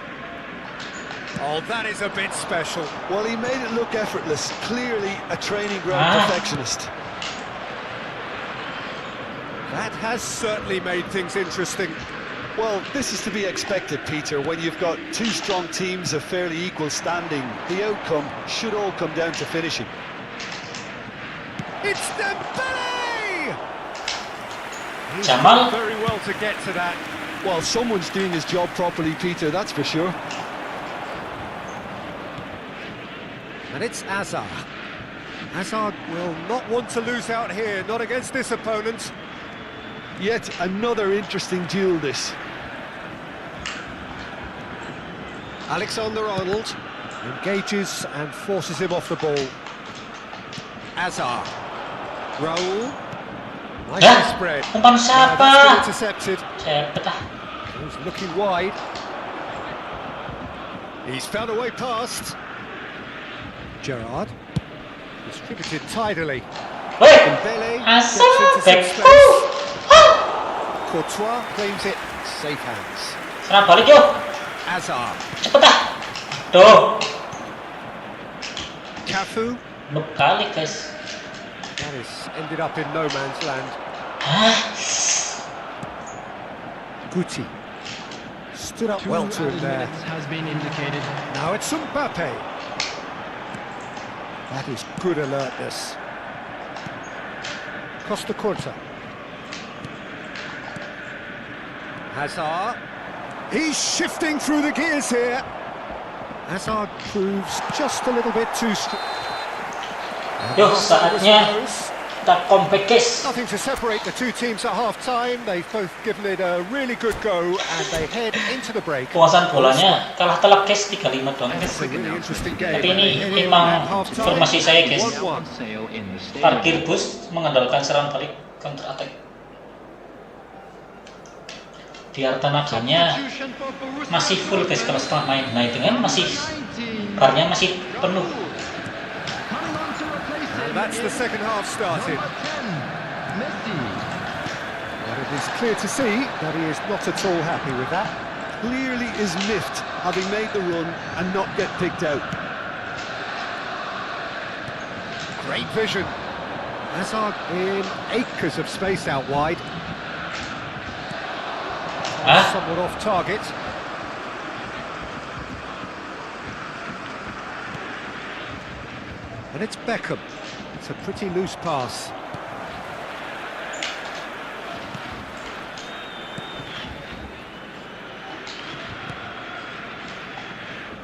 Oh, that is a bit special. Well, he made it look effortless. Clearly a training ground perfectionist. That has certainly made things interesting. Well, this is to be expected, Peter. When you've got two strong teams of fairly equal standing, the outcome should all come down to finishing. It's Dembele! He's Jamal. done very well to get to that. Well, someone's doing his job properly, Peter, that's for sure. And it's Hazard. Hazard will not want to lose out here, not against this opponent. Yet another interesting duel, this. Alexander-Arnold engages and forces him off the ball. Hazard. Raul. Nicely spread. Umpan That's siapa? been intercepted. Cepet ah. He's looking wide. He's found a way past. Gerrard. Distributed tidily. Woi, Dembele gets asal into some Beckham. space. Courtois claims it. Safe hands. Serang balik yuk. Hazard. Cepet ah. Tuh, Cafu. noob kali guys. That is ended up in no man's land. Guti. Stood up 2 well to him added there. minutes has been indicated. Now it's Mbappe. That is good alertness. Costa Curta. Hazard. He's shifting through the gears here. Hazard proves just a little bit too strong. Yuk, saatnya kita comeback, guys. Nothing to separate the two teams at half-time. They've both given it a really good go and they head into the break. Kuasaan bolanya kalah telak, guys, 3-5 doang, guys. It's a really interesting game. Tapi ini They head in memang at half-time. informasi saya, guys. 1-1. Parkir bus mengandalkan serang balik counter attack. Biar tenaganya masih full, guys, kalau setelah main. Nah, itu kan masih barnya masih penuh. And that's the second half started. But it is clear to see that he is not at all happy with that. Clearly is miffed having made the run and not get picked out. Great vision. Hazard in acres of space out wide. Somewhat off target. And it's Beckham. It's a pretty loose pass.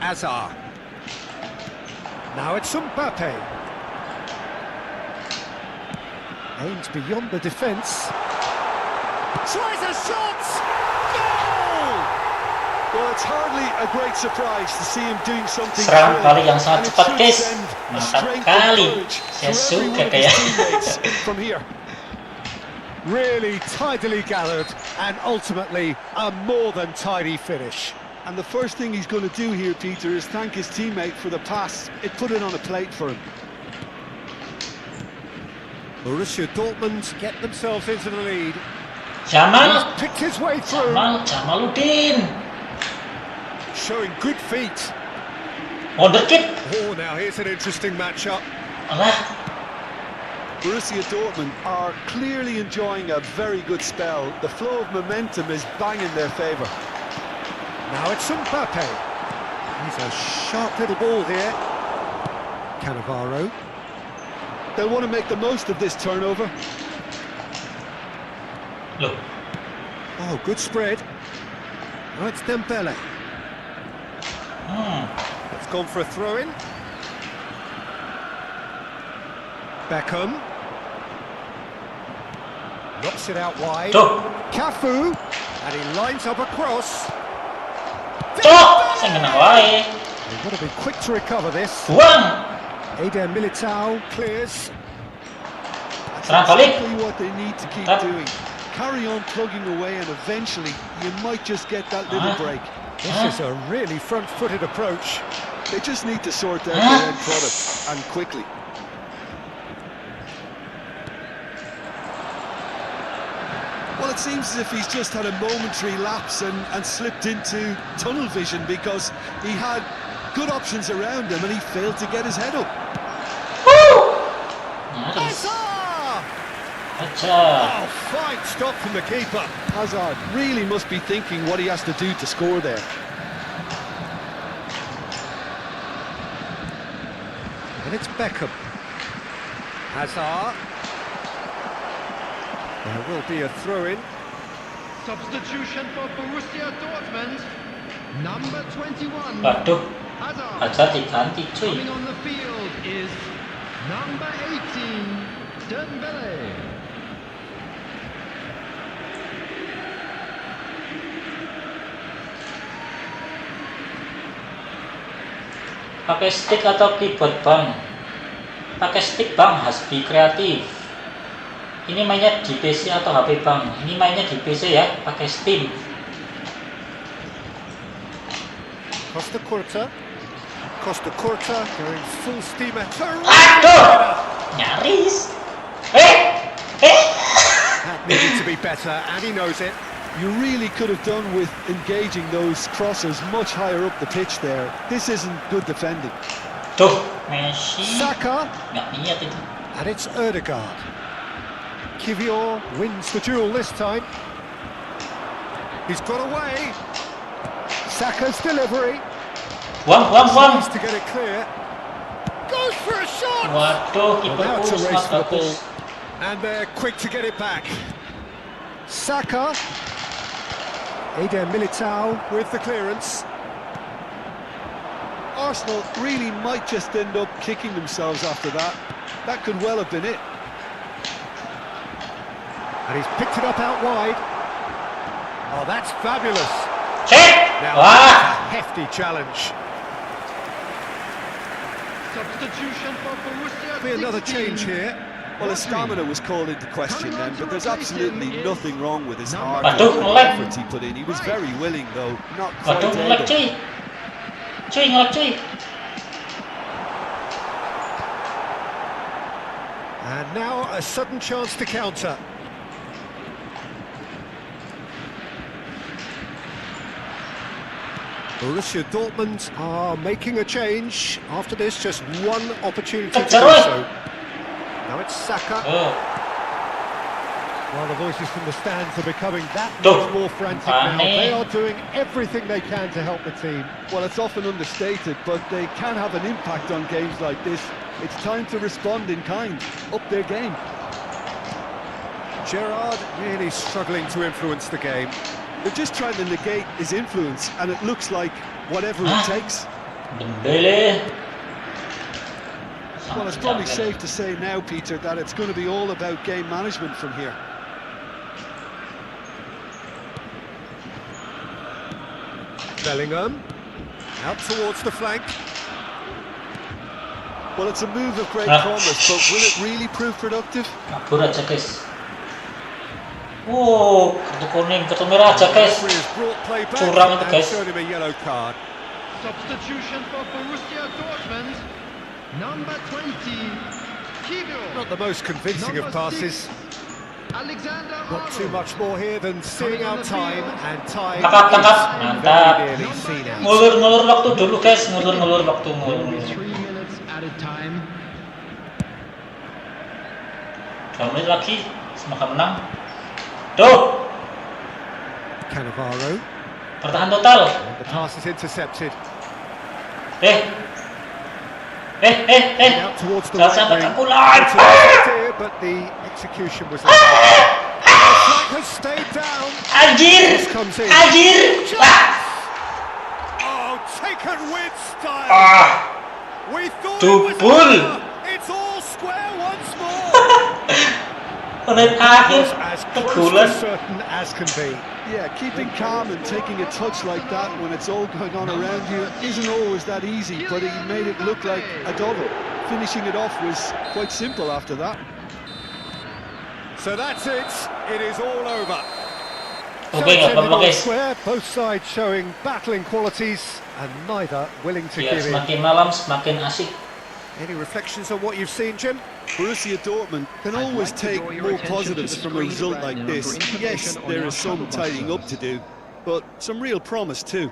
Hazard. Now it's Mbappe. Aims beyond the defence. Tries a shot! Goal! Well, it's hardly a great surprise to see him doing something Serang kali yang and sangat it cepat, should guys. send a Mantap strength and kali. courage Saya to every suka one of his kayak. teammates from here. Really tidily gathered and ultimately a more than tidy finish. And the first thing he's going to do here, Peter, is thank his teammate for the pass. It put it on a plate for him. Borussia Dortmund get themselves into the lead. Jamal, He's picked his way through, Jamaluddin. showing good feet. Wonderkid. Oh, now here's an interesting matchup. Alah, Borussia Dortmund are clearly enjoying a very good spell. The flow of momentum is bang in their favour. Now it's Mbappe. He's a sharp little ball here. Cannavaro. They'll want to make the most of this turnover. loh, Oh, good spread. Now it's Dembele. It's gone for a throw-in. Beckham. Knocks it out wide. tuh, Cafu. And he lines up a cross. saya kena wae. They've got to be quick to recover this. Buang. Eder Militao clears. Serang balik. Exactly what they need to keep Up. doing. Carry on plugging away and eventually you might just get that little break. This is a really front-footed approach. They just need to sort out their end product, and quickly. Well, it seems as if he's just had a momentary lapse and slipped into tunnel vision because he had good options around him and he failed to get his head up. Nyaris. Hazard! Aja. Oh, fine stop from the keeper. Hazard really must be thinking what he has to do to score there. And it's Beckham. Hazard. There will be a throw-in. Substitution for Borussia Dortmund. Number 21. Waduh, Hazard. Hazard diganti, cuy. Coming on the field is number 18, Dembele. Pakai stick atau keyboard, bang? Pakai stick, bang. Hasbi kreatif. Ini mainnya di PC atau HP, bang? Ini mainnya di PC ya, pakai Steam. Costa Curta. Costa Curta going full steam at Aduh, nyaris. That needed to be better, and he knows it. You really could have done with engaging those crosses much higher up the pitch there. This isn't good defending. Tuh, Messi. Saka, Nggak niat itu. and it's Ødegaard. Kivior wins the duel this time. He's got away. Saka's delivery. Buang. Tries to get it clear. Goes for a shot. Waduh, Well, kiper now it's a sangat race for the ball, bagus. and they're quick to get it back. Saka. Eder Militao with the clearance. Arsenal really might just end up kicking themselves after that. That could well have been it. And he's picked it up out wide. Oh, that's fabulous. Cek! Now, Wah! a hefty challenge. Substitution for Borussia. Be another 16. change here. Well, his stamina was called into question then, but there's absolutely nothing wrong with his hard Waduh, work and ngelek. efforts he put in. He was very willing, though, not quite Waduh, ngelek able. cuy. Ngelek cuy. And now a sudden chance to counter. Borussia Dortmund are making a change. After this, just one opportunity to do so. Now it's Saka. Oh, While the voices from the stands are becoming that Duh. much more frantic now. Pane. They are doing everything they can to help the team. Well, it's often understated, but they can have an impact on games like this. It's time to respond in kind, up their game. Gerrard really struggling to influence the game. They're just trying to negate his influence, and it looks like whatever it takes. Dembele. Well, it's probably safe to say now, Peter, that it's going to be all about game management from here. Bellingham out towards the flank. Well, it's a move of great Ah. promise, but will it really prove productive? Kabur aja guys. Kartu kuning, kartu merah aja guys. Referee has brought play back Curang itu, and guys. showed him a yellow card. Substitution for Borussia Dortmund. Number 20. Kilo. Not the most convincing of passes. Alexander Not too much more here than seeing out time, and time Tangkap. is Mantap. very nearly seen out. Ngulur waktu dulu guys, ngulur waktu Will be ngulur. 3 minutes added time. 2 menit lagi, semoga menang. Tuh, Cannavaro, pertahan total. and the pass is intercepted. Out towards the Jangan right sampai wing. terpulang. It's a nice idea, but the execution was left. The flag has stayed down. Anjir, This comes in. anjir. Oh, taken with style. We thought it was Jebul. over. It's all square once more. Menit It akhir, was as close kegulan. to certain as can be. Yeah, keeping calm and taking a touch like that when it's all going on around you isn't always that easy, but he made it look like a double. Finishing it off was quite simple after that. So that's it. It is all over. Oke, So it's nggak apa-apa ended on guys. square, both sides showing battling qualities and neither willing to Ya, give in. semakin malam semakin asik. Any reflections on what you've seen, Jim? Borussia Dortmund can always take more positives from a result like this. Yes, there is some tidying up to do, but some real promise too.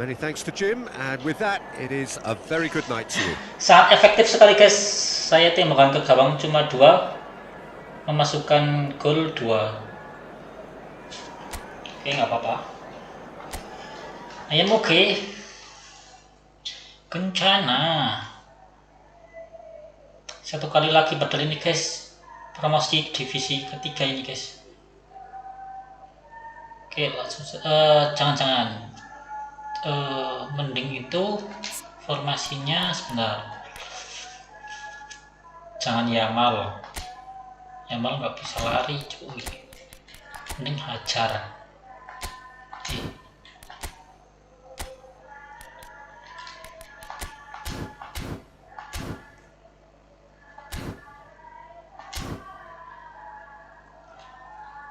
Many thanks to Jim, and with that, it is a very good night to you. Sangat efektif sekali guys. Saya tembakan ke gawang cuma 2, memasukkan gol 2. Oke, nggak apa-apa. Ayam oke. Kencana. 1 kali lagi badal ini guys. Promosi divisi ketiga ini guys. Oke, langsung jangan-jangan. Mending itu formasinya sebentar. Jangan Yamal nggak bisa lari cuy. Mending hajar.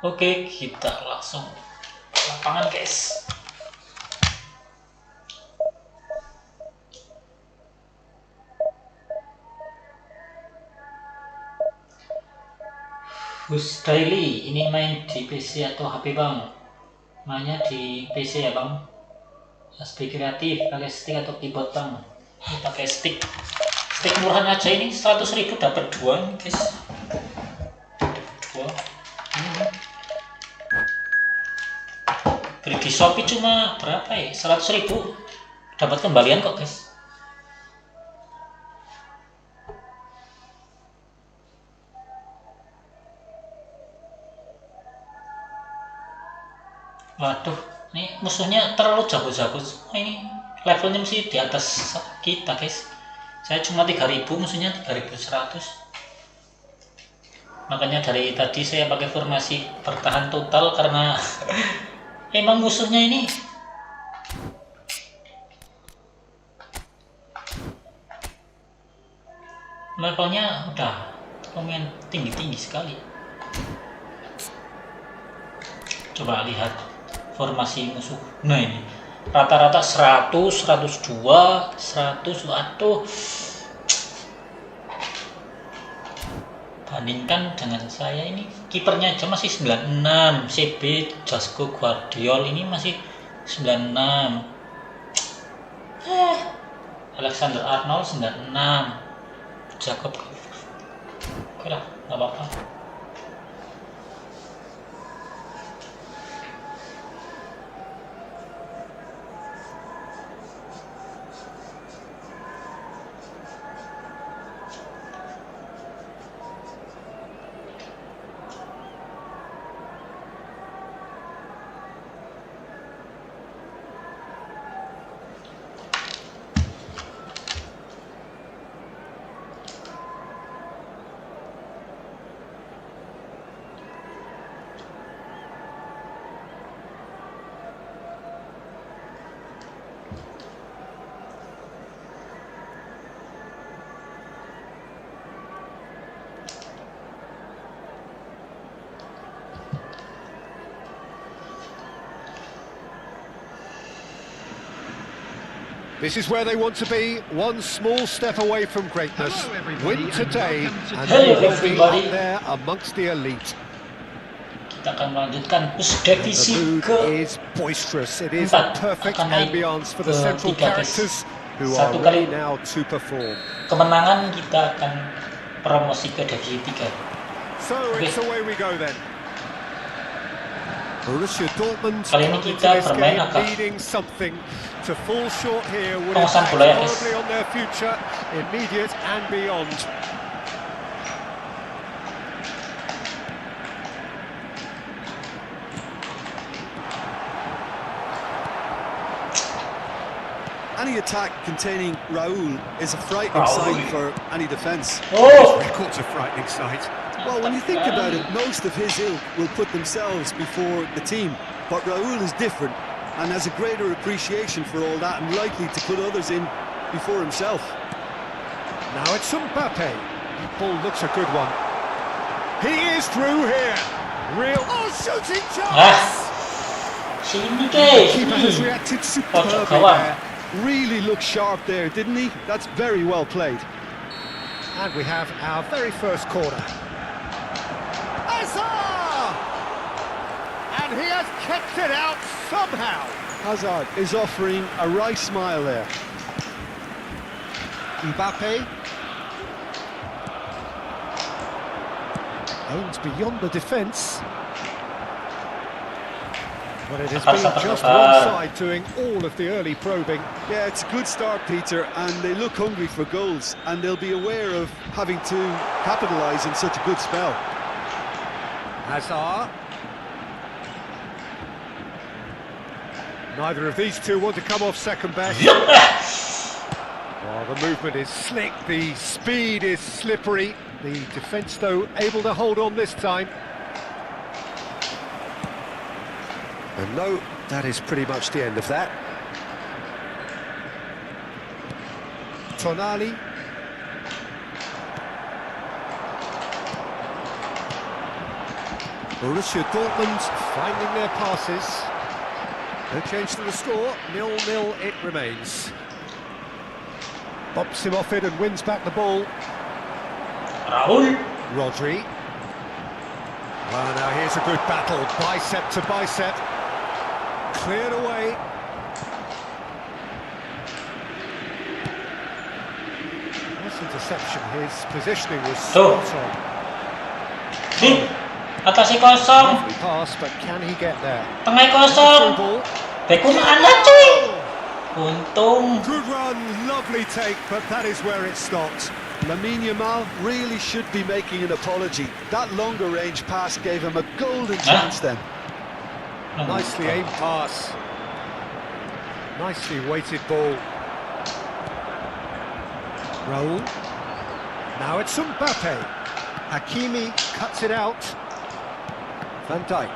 Oke, kita langsung ke lapangan guys. Gus Daily, ini main di PC atau HP bang? Mainnya di PC ya bang? Lebih kreatif, pakai stick atau keyboard bang? Ini pakai stick. Stick murahan aja ini 100.000 dapat 2 guys. 2. Beli di Shopee cuma berapa ya? 100.000 dapat kembalian kok guys. Waduh, ini musuhnya terlalu jago-jago. Ini levelnya mesti di atas kita guys. Saya cuma 3.000, musuhnya 3.100. Makanya dari tadi saya pakai formasi bertahan total karena emang musuhnya ini levelnya udah lumayan tinggi-tinggi sekali. Coba lihat formasi musuh. Nah ini rata-rata 100, 102, 100. Waduh, bandingkan dengan saya ini kipernya aja masih 96, CB Josko Guardiol ini masih 96, Alexander Arnold 96, Jacob oke lah, nggak apa-apa. This is where they want to be, one small step away from greatness. Hello, everybody, Win today, and welcome to and Hello, they will be everybody. up there amongst the elite. Kita akan melanjutkan bus The divisi mood ke is boisterous. It is empat. a perfect Akan naik ambience for the ke central 3, guys. characters who Satu are kali ready now to perform. kemenangan kita akan promosi ke divisi 3. So it's away we go then. Borussia Dortmund Kali ini come into kita this bermain game agak needing something. To fall short here would penguasaan impact bola ya guys. horribly on their future, immediate and beyond. Any attack containing Raul is a frightening sight for any defence. Oh, Record's a frightening sight. Well, when you think about it, most of his ilk will put themselves before the team. But Raul is different and has a greater appreciation for all that and likely to put others in before himself. Now it's Mbappe. The ball looks a good one. He is through here. Real shooting chance. sini The keeper has guys. reacted Pojok superbly gawang. there. Really looked sharp there, didn't he? That's very well played. And we have our very first corner. Hazard! And he has kept it out somehow. Hazard is offering a wry smile there. Mbappe. Owns beyond the defence. But it has been just one side doing all of the early probing. Yeah, it's a good start, Peter, and they look hungry for goals, and they'll be aware of having to capitalise in such a good spell. Hazard. Neither of these two want to come off second best. Oh, the movement is slick, the speed is slippery. The defence, though, able to hold on this time. And no, that is pretty much the end of that. Tonali. Borussia Dortmund finding their passes. No change to the score, 0-0 it remains. Bops him off it and wins back the ball. Raul. Rodri. Well, now here's a good battle, bicep to bicep. Cleared away. Nice interception, his positioning was spot on. Atasi kosong. Lovely pass, but can he get there? Tengah Through kosong. ball. Bekunaan cuy. Untung. Good run, lovely take, but that is where it stopped. Lamine Yamal really should be making an apology. That longer range pass gave him a golden chance then. Nicely aimed pass. Nicely weighted ball. Raul. Now it's Mbappe. Hakimi cuts it out. Van Dijk.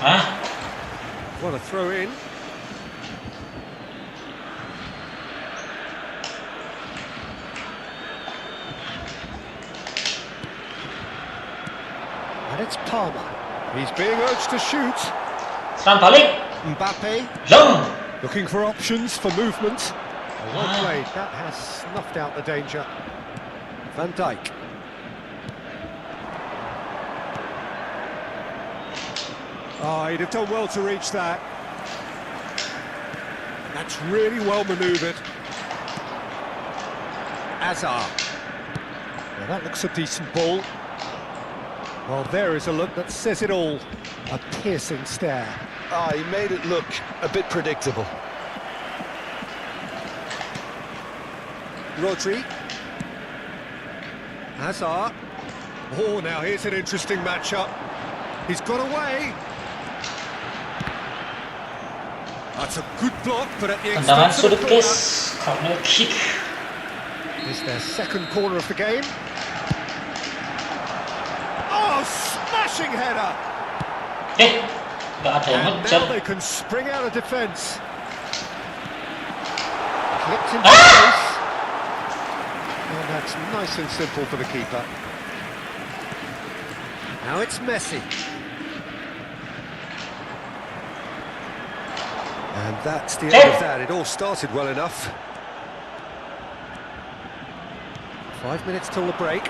Hah? What a throw in. And it's Pertama. He's being urged to shoot. Serang balik. Mbappe Long. looking for options for movement. Well played. That has snuffed out the danger. Van Dijk. Oh, he'd have done well to reach that. That's really well manoeuvred. Hazard. Well, that looks a decent ball. Well, there is a look that says it all. A piercing stare. Ah, he made it look a bit predictable. Rodri. Hazard. Oh, now here's an interesting matchup. He's got away. That's a good block, but at the Tendangan expense of the sudut corner. guys. Corner kick. It's their second corner of the game. Oh, smashing header! Nggak ada yang And ngejar. now they can spring out of defence. Clipped into space. And that's nice and simple for the keeper. Now it's Messi. And that's the end of that. It all started well enough. 5 minutes till the break.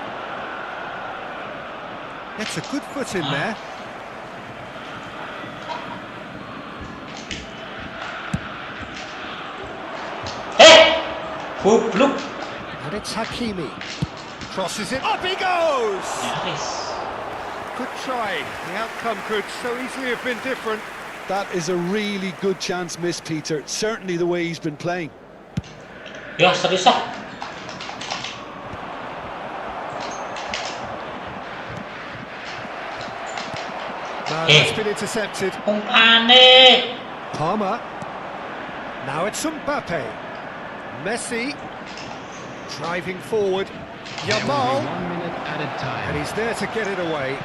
Gets a good foot in there. Goblok. And it's Hakimi. Crosses it. Up he goes! Nyaris. Good try. The outcome could so easily have been different. That is a really good chance missed, Peter. Certainly the way he's been playing. Ya, serius ah. No, that's been intercepted. Aneh. Palmer. Now it's Mbappe. Messi. Driving forward. There will be Yamal. 1 minute added time. And he's there to get it away.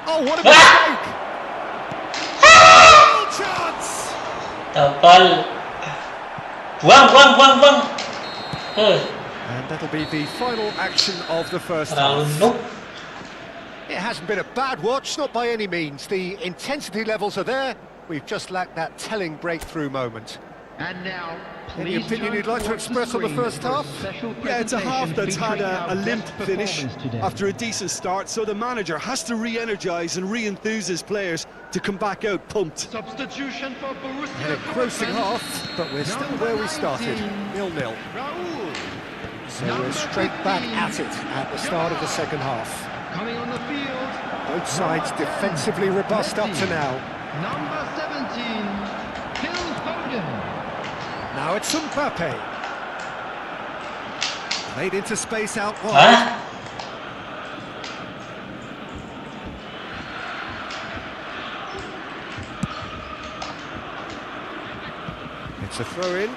Oh, what a mistake! Goal chance! Tebal. Buang. And that'll be the final action of the first Terlalu half. noob. It hasn't been a bad watch, not by any means. The intensity levels are there. We've just lacked that telling breakthrough moment. And now, Any please opinion turn you'd like to towards the express on the screen first for a half? special Yeah, it's a half that's had presentation a featuring limp our finish best performance today. after a decent start, so the manager has to re-energise and re-enthuse his players to come back out pumped. Substitution for Borussia Had a grossing Dortmund. half, but we're still where we started. 0-0. Raul. So we're straight back at it at the start of the second half. Coming on the field. Both sides defensively robust up to now. Number 17, Phil Foden. Now it's Mbappe. Made into space out wide. Hah? It's a throw in.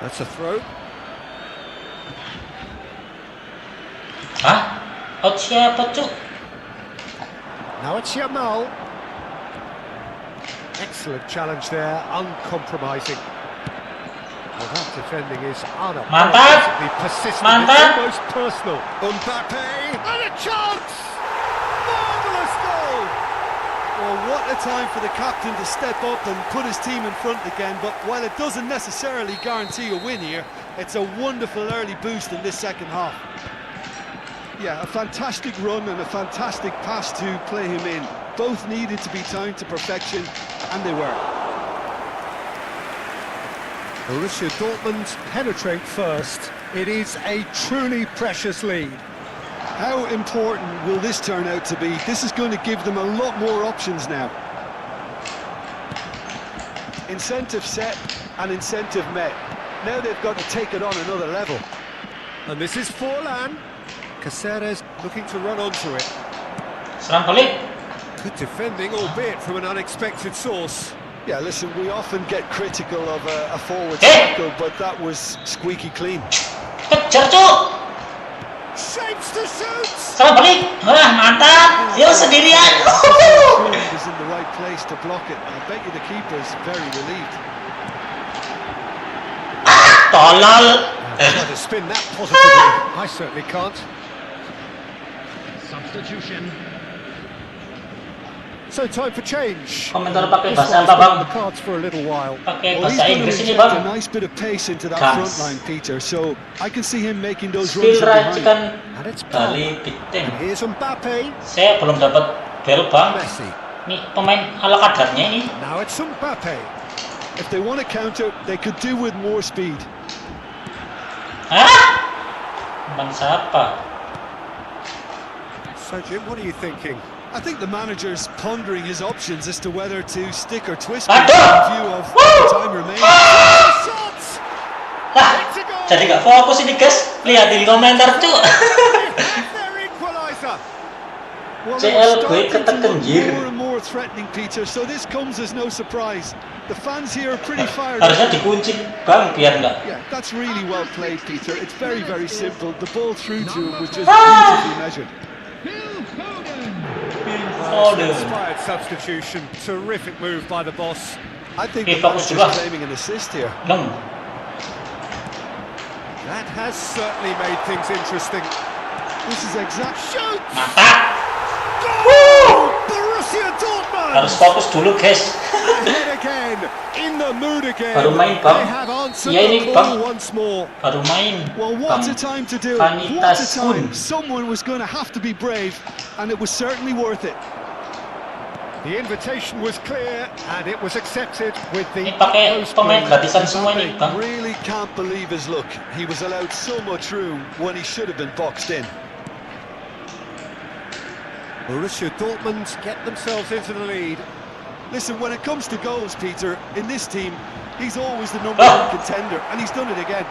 That's a throw. Hah? Out siapa cuk? Now it's Yamal. Excellent challenge there, uncompromising. Well, that defending is unapologetically persistent, Mantap. it's almost personal. Mbappe, and a chance! Marvellous goal! Well, what a time for the captain to step up and put his team in front again, but while it doesn't necessarily guarantee a win here, it's a wonderful early boost in this second half. Yeah, a fantastic run and a fantastic pass to play him in. Both needed to be timed to perfection, and they were. Borussia Dortmund penetrate first. It is a truly precious lead. How important will this turn out to be? This is going to give them a lot more options now. Incentive set and incentive met. Now they've got to take it on another level. And this is Forlan. Caceres looking to run onto it. Serang balik. Good defending, albeit from an unexpected source. Yeah, listen, we often get critical of a forward Hey! tackle, but that was squeaky clean. Kejar, Cuk. Shapes to shoot! Serang balik. Wah, mantap. Yo, sendirian. He was in the right place to block it. I bet you the keeper's very relieved. Tolol. Try to spin that positively. I certainly can't. Substitution. So time for change. Komentar pakai This bahasa one's apa, been Bang? on the cards for a little while. Pakai Well, he's bahasa going to Inggris ini, inject Bang. a nice bit of pace into that Gas. front line, Peter, so I can see him making those Skill runs from behind. racikan And it's kali Pertama. biting. And here's Mbappe. Saya belum dapat bel, Bang. Messi. Nih pemain ala kadarnya ini. Now it's Mbappe. If they want to counter, they could do with more speed. Hah? Bang siapa? So Jim, what are you thinking? I think the manager's pondering his options as to whether to stick or twist Aduh! in view of the time remaining. Shots! Lah, jadi nggak fokus ini, guys. Lihat di komentar, Cuk. Their equaliser. Well, CL they're gue starting to look ketenjir. more and more threatening, Peter, so this comes as no surprise. The fans here are pretty fired Harusnya up. dikunci, Bang, biar nggak. Yeah, that's really well played, Peter. It's very, very simple. The ball through to him was just beautifully measured. Foden. Inspired substitution. Terrific move by the boss. I think Okay, the fokus manager's juga. claiming an assist here. Leng. That has certainly made things interesting. This is exact. Shoot! Mantap. Goal! Borussia Dortmund! Harus fokus dulu, guys. Ahead again, in the mood again. Baru main, Bang. They have answered Iya, ini, the Bang. call once more. Baru main. Well, what a Bang. time to do it. What a Vanitas time. pun. Someone was going to have to be brave, and it was certainly worth it. The invitation was clear and it was accepted with the Ini pakai utmost pemain pleasure. gratisan semua ini, Bang. Really can't believe his luck. He was allowed so much room when he should have been boxed in. Borussia Dortmund get themselves into the lead. Listen, when it comes to goals, Peter, in this team, he's always the #1 contender, and he's done it again.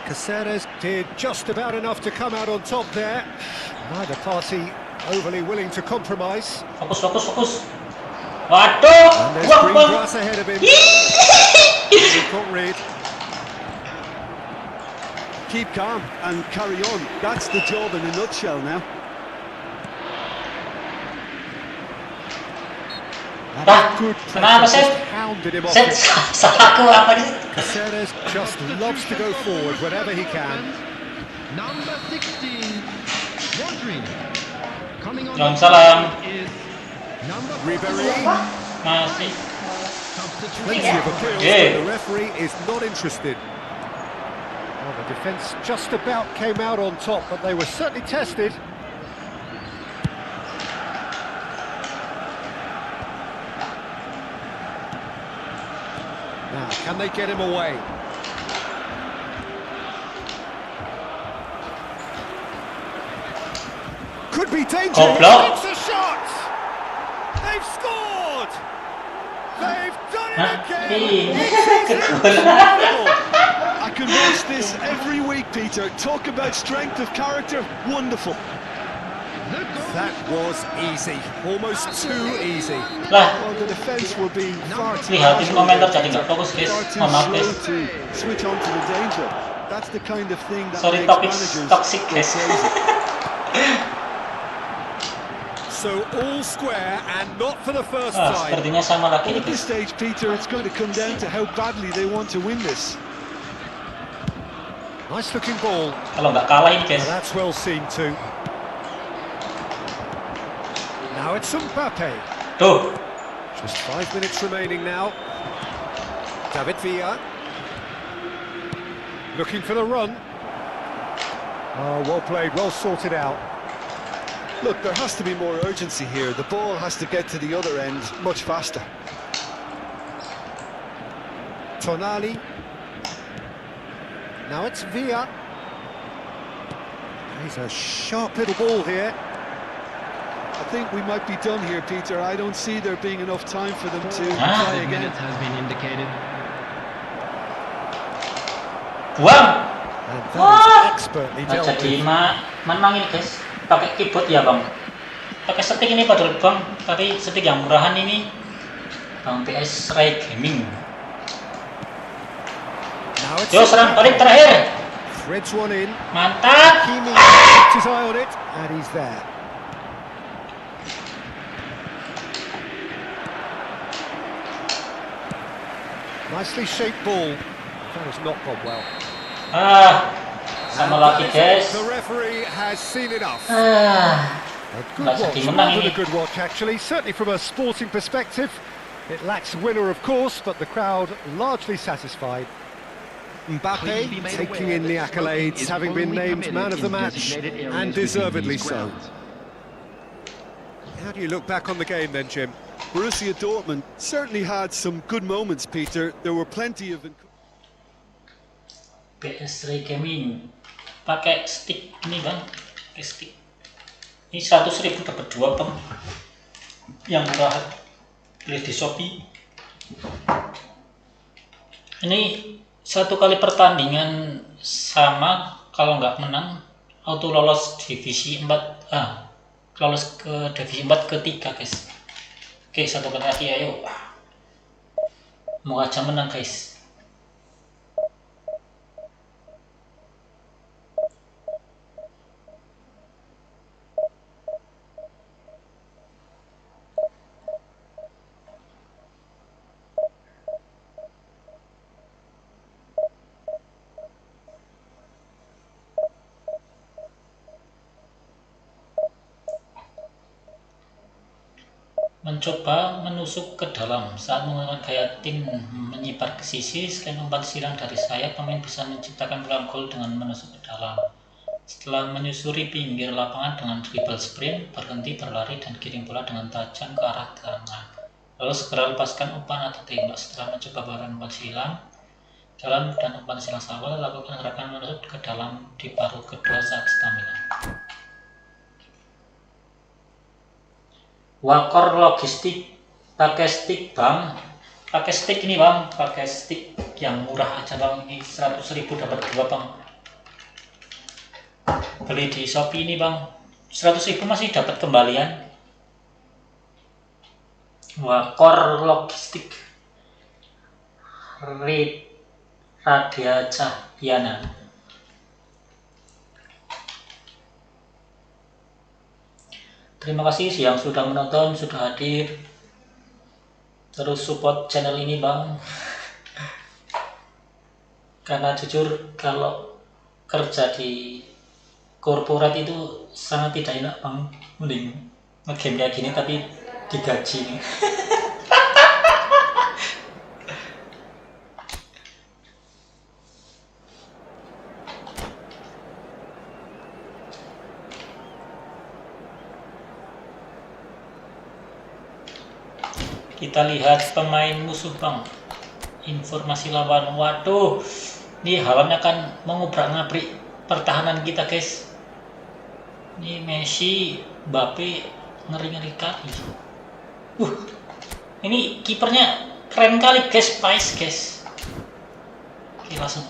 Caceres did just about enough to come out on top there. Neither party overly willing to compromise. Fokus, fokus, fokus. Waduh. And there's Wah, green Bang. grass ahead of him. He can't read. Keep calm and carry on. That's the job in a nutshell now. Bah, Good kenapa, pressure, Seth? just hounded him off Set, it. salahku apa sih? Caceres just loves to go forward whenever he can. Number 16, Rodri. Coming on Jangan salam. is number Ribéry, Masih. substitution. plenty of appeals, Yeah. but the referee is not interested. Well, the defence just about came out on top, but they were certainly tested. Now, can they get him away? Could be dangerous. Goblok. It's a shot. They've scored. They've done it Hah? again. Ih, I could watch this every week, Peter. Talk about strength of character. Wonderful. The goal That was easy, almost too easy. Lah, Well, the defence were being far too lihatin komentar casual. jadi nggak fokus, guys. Far too Mohon maaf, slow guys. to switch on to the danger. That's the kind of thing that Sorry, makes managers toxic, go guys. crazy. So all square and not for the first Ah, time. sepertinya sama lagi Well, nih, at this guys. stage, Peter, it's going to come down to how badly they want to win this. Nice looking ball. Kalau nggak kalah ini, guys. Well, that's well seen too. Now Now it's Mbappe. Tuh. Just 5 minutes remaining now. David Villa. Looking for the run. Oh, well played, well sorted out. Look, there has to be more urgency here. The ball has to get to the other end much faster. Tonali. Now it's Villa. He's a sharp little ball here. I think we might be done here, Peter. I don't see there being enough time for them to Ah. try again. Minutes has been indicated. Buang. And Wah. that is expertly Nggak dealt jadi with. menang ini guys. Pakai keyboard ya bang. Pakai stick ini padahal bang. Tapi stick yang murahan ini. Bang PS Ray Gaming. Now it's Yo serang balik terakhir. Threads one in. Mantap. Kimi kept his eye on it, and he's there. Nicely shaped ball. That has not gone well. Ah, sama And lagi that is guys. it. The referee has seen enough. Ah, A good Nggak watch, jadi more menang than ini. a good watch actually, certainly from a sporting perspective. It lacks winner of course, but the crowd largely satisfied. Please be Mbappe made taking aware in the that accolades, smoking is having been only named man permitted of the in match, designated areas and within deservedly these so. grounds. How do you look back on the game then, Jim? Borussia Dortmund certainly had some good moments, Peter. There were plenty of... PS Ray Gaming. Pakai stick ini bang. Pakai stick. Ini 100.000 dapat 2 bang. Yang murah. Beli di Shopee. Ini 1 kali pertandingan sama, kalau nggak menang auto lolos divisi 4. Lolos ke divisi 4 ketiga guys. Oke, 1 kali lagi ayo. Mau aja menang guys. Mencoba menusuk ke dalam saat menggunakan gaya tim menyibar ke sisi. Selain umpan silang dari sayap, pemain bisa menciptakan peluang gol dengan menusuk ke dalam. Setelah menyusuri pinggir lapangan dengan dribble sprint, berhenti berlari dan kirim bola dengan tajam ke arah tengah. Lalu segera lepaskan umpan atau tembak. Setelah mencoba bahkan umpan silang dalam dan umpan silang awal, lakukan gerakan menusuk ke dalam di paruh kedua saat stamina. Wakor logistik pakai stick bang, pakai stick ini bang, pakai stick yang murah aja bang. Ini 100.000 dapat 2 bang. Beli di Shopee ini bang, 100.000 masih dapat kembalian. Wakor logistik Radia Cahyana. Terima kasih yang sudah menonton, sudah hadir. Terus support channel ini bang. Karena jujur kalau kerja di korporat itu sangat tidak enak bang. Mending nge-game kayak gini tapi digaji nih. Kita lihat pemain musuh bang. Informasi lawan. Waduh, ini Haaland akan mengubrak-ngabrik pertahanan kita guys. Ini Messi, Mbappe ngeri-ngeri kali. Ini kipernya keren kali guys, Spice guys. Oke langsung.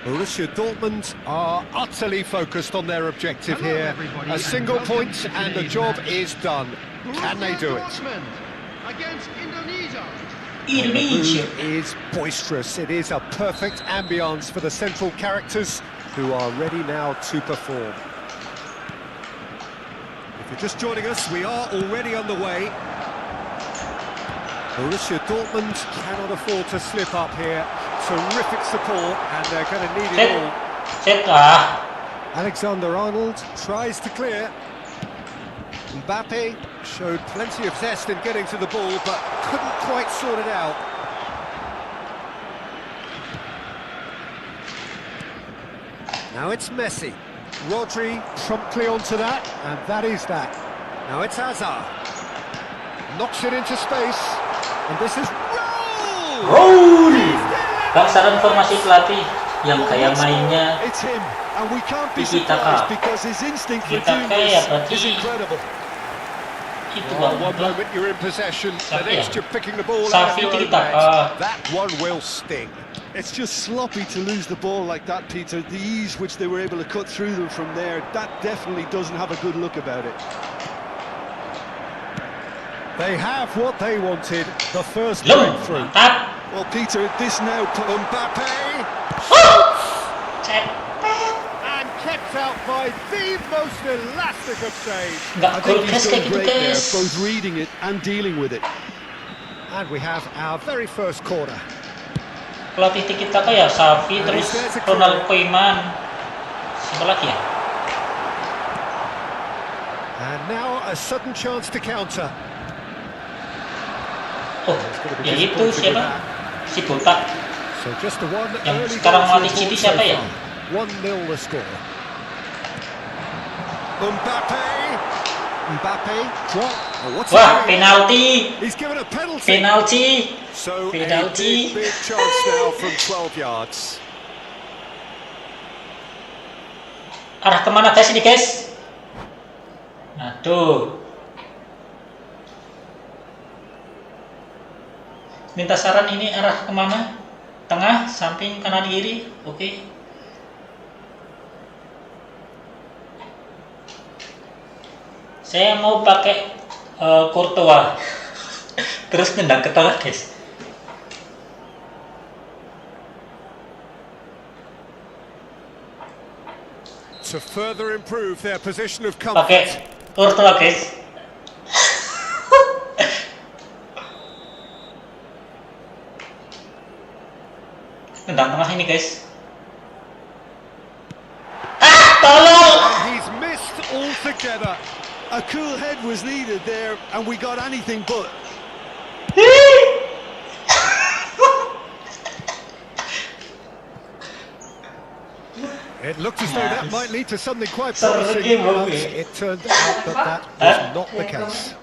Borussia Dortmund are utterly focused on their objective here. A single point and the job is done. Can they do it? Against Indonesia. The mood is boisterous. It is a perfect ambience for the central characters who are ready now to perform. If you're just joining us, we are already on the way. Borussia Dortmund cannot afford to slip up here. Terrific support, and they're going to need it all. Set. Alexander-Arnold tries to clear. Mbappe showed plenty of zest in getting to the ball, but couldn't quite sort it out. Now it's Messi. Rodri promptly onto that, and that is that. Now it's Hazard. Knocks it into space, and this is Roll! Bangsaran formasi pelatih yang gaya mainnya It's him, and we can't be Diky surprised because his instinct for doing ya this berarti is incredible. itu Oh, bang. one moment you're in possession, the Safi next ya? you're picking the ball Safi out of your own Tiki-taka. net. That one will sting. It's just sloppy to lose the ball like that, Peter. The ease which they were able to cut through them from there, that definitely doesn't have a good look about it. They have what they wanted, the first Lum, breakthrough. mantap. Well, Peter, this now... Mbappe Cep. and kept out by the most elastic of saves. Nggak I gol think guys he's kayak done gitu great there, guys. both reading it and dealing with it. And we have our very first corner. Pelatih Tiki-taka ya Safi, terus Ronald Koeman. Siapa lagi ya? And now a sudden chance to counter. Oh, ya itu siapa? Si botak. So just the one Yang early sekarang goal to melatih City report siapa so ya? far. 1-0 the score. Mbappe, drop. Oh, what's Wah, he doing? penalti. He's given a penalty. Penalti. So Penalti. a big chance now from 12 yards. Arah kemana guys ini guys? Aduh. Minta saran ini arah kemana? Tengah, samping, kanan, kiri. Oke. Saya mau pakai Courtois. Terus nendang ke tengah guys. To further improve their position of comfort. Pakai Courtois guys. Nendang tengah ini guys. Tolong! And he's missed altogether. A cool head was needed there, and we got anything but. It looked as though that might lead to something quite Sorry, promising, game but over. it turned out that was not the case.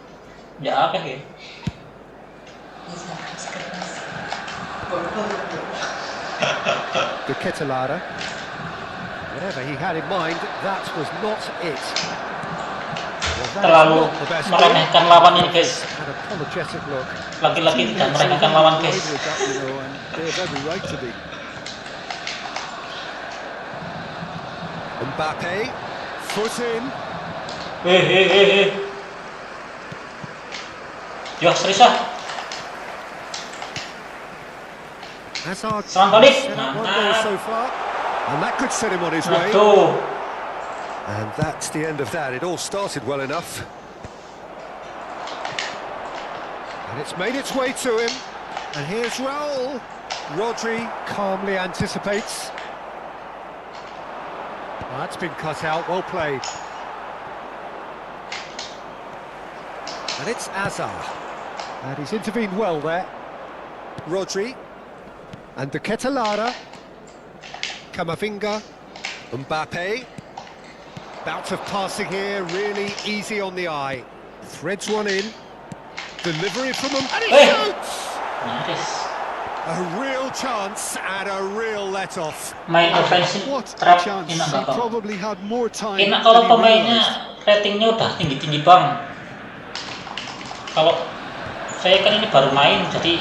Ya apa ya? The Ketelada. Whatever he had in mind, that was not it. Well, that is Terlalu not the best meremehkan lawan ini guys. An apologetic look. Laki-laki tidak meremehkan lawan guys. With that, you know, and they have every right to be. Mbappe, foot in. Yo, serius ah. Hazard Serang balik. set up one goal Mantap. so far, and that could set him on his way. Aduh. And that's the end of that. It all started well enough. And it's made its way to him. And here's Raul. Rodri calmly anticipates. Well, that's been cut out. Well played. And it's Hazard. And he's intervened well there. Rodri. And the Ketelada. Camavinga. Mbappe. Bout of passing here, really easy on the eye. Threads one in. Delivery from him, and he Hey! shoots! Nyaris. A real chance and a real let-off. Main offensive What a trap chance. enak He banget. probably had more time Enak than kalau he pemainnya realised. ratingnya udah tinggi-tinggi bang. Kalau saya kan ini baru main, jadi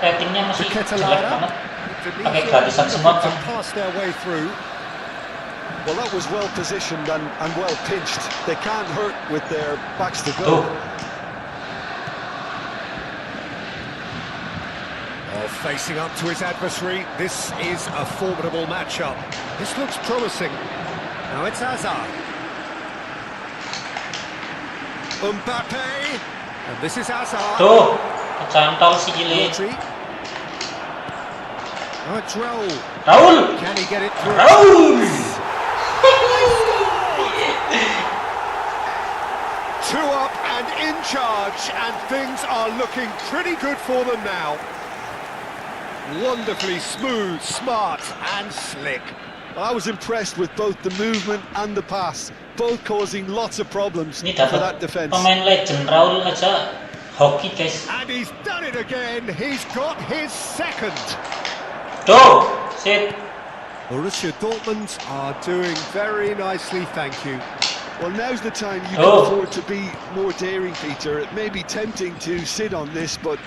ratingnya masih jelek banget. Pakai gratisan semua To kan. pass their way through. Well, that was well positioned and well pinched. They can't hurt with their backs to Tuh. go. Oh, facing up to his adversary, this is a formidable matchup. This looks promising. Now it's Hazard. Mbappe. And this is Hazard. Tuh. Kecantol si Jelek. Rodri. Oh, it's Raul. Raul. Can he get it through? Raul. 2 up and in charge, and things are looking pretty good for them now. Wonderfully smooth, smart and slick. I was impressed with both the movement and the pass, both causing lots of problems Ini for that dapat defence. pemain legend Raul aja hoki guys. And he's done it again. He's got his second. Tuh, sip. Borussia Dortmund are doing very nicely, thank you. Well, now's the time you Oh. can afford to be more daring, Peter. It may be tempting to sit on this, but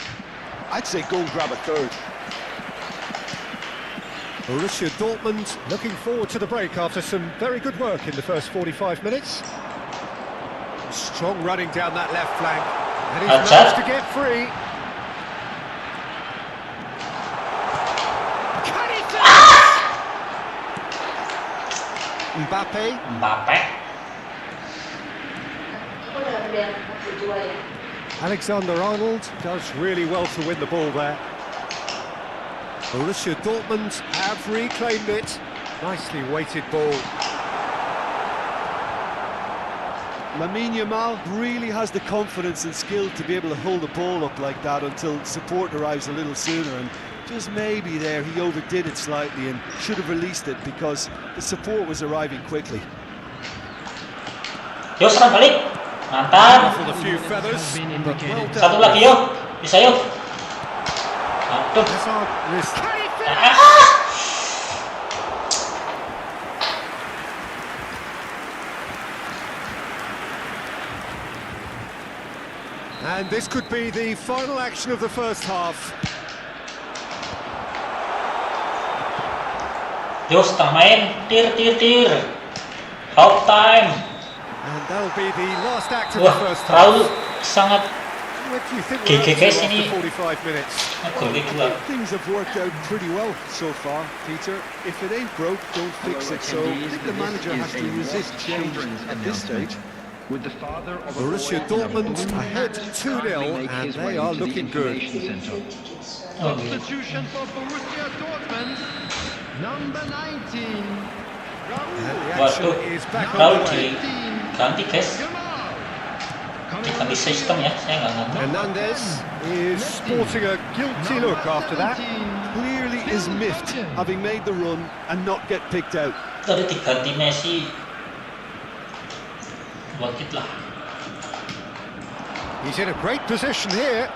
I'd say go and grab a third. Borussia Dortmund looking forward to the break after some very good work in the first 45 minutes. Strong running down that left flank, and he's That's managed it. to get free. Can he finish? Mbappe, Mbappe. Alexander-Arnold does really well to win the ball there. Borussia Dortmund have reclaimed it. Nicely weighted ball. Lamine Yamal really has the confidence and skill to be able to hold the ball up like that until support arrives a little sooner, and just maybe there he overdid it slightly and should have released it because the support was arriving quickly. Yo serang balik. Mantap. For the few feathers, but well done. Satu lagi yo. Bisa yo. Aduh. Hazard missed. Can he finish? Ah. And this could be the final action of the first half. Yo setengah main. Tir. Half time. And that'll be the last act of the Wah, first half. Raul sangat What do you think GG we're up guys to ini. after 45 minutes? ngegol kedua. Things have worked out pretty well so far, Peter. If it ain't broke, don't fix it. So I think the manager has to resist change at this stage. With the father of a Borussia boy Dortmund who ahead currently 2-0, make and his they way are to the looking good. incubation center. Oh, Substitution for Borussia Dortmund, number 19. And the Waduh, action is back Raul on the way. diganti guys. Diganti sistem ya, saya nggak ngerti. Hernandez is sporting a guilty look after that. Clearly is miffed, having made the run and not get picked out. Tadi diganti Messi. Wakit lah. He's in a great position here.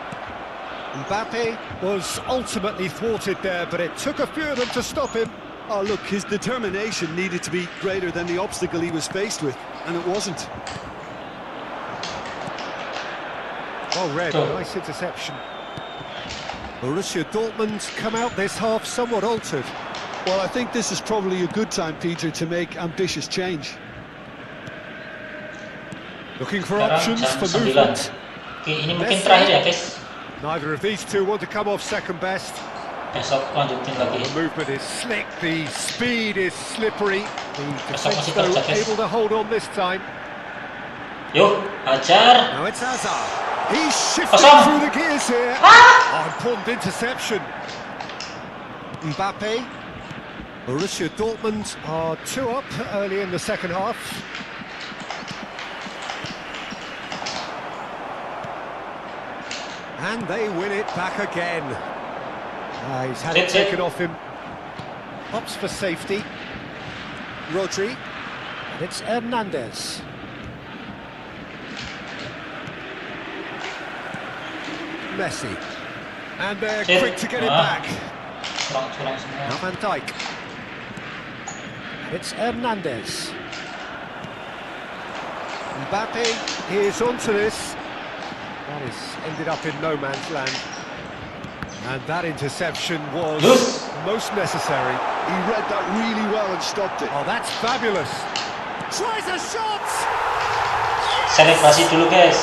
Mbappe was ultimately thwarted there, but it took a few of them to stop him. Oh, look, his determination needed to be greater than the obstacle he was faced with, and it wasn't. Well read, Oh. nice interception. Borussia Dortmund come out this half somewhat altered. Well, I think this is probably a good time, Peter, to make ambitious change. Looking for Sekarang options jam for 9. movement. Oke, ini mungkin terakhir ya guys. Neither of these two want to come off second best. Besok lanjutin lagi. The movement is slick, the speed is slippery. The Besok defence masih though kerja, guys. able to hold on this time. Yuk, hajar. Now it's Hazard. He's shifting Kosong. through the gears here. Ah! Oh, important interception. Mbappe. Borussia Dortmund are 2 up early in the second half. And they win it back again. He's had it That's it. taken off him. Opts for safety. Rodri. And it's Hernandez. Messi. And they're Sit. quick to get it Ah. back. Curang-curang semua. Now Van Dijk. It's Hernandez. Mbappe is onto this. That has ended up in no man's land. And that interception was Yes. most necessary. He read that really well and stopped it. Oh, that's fabulous. Tries a shot! Selebrasi dulu guys.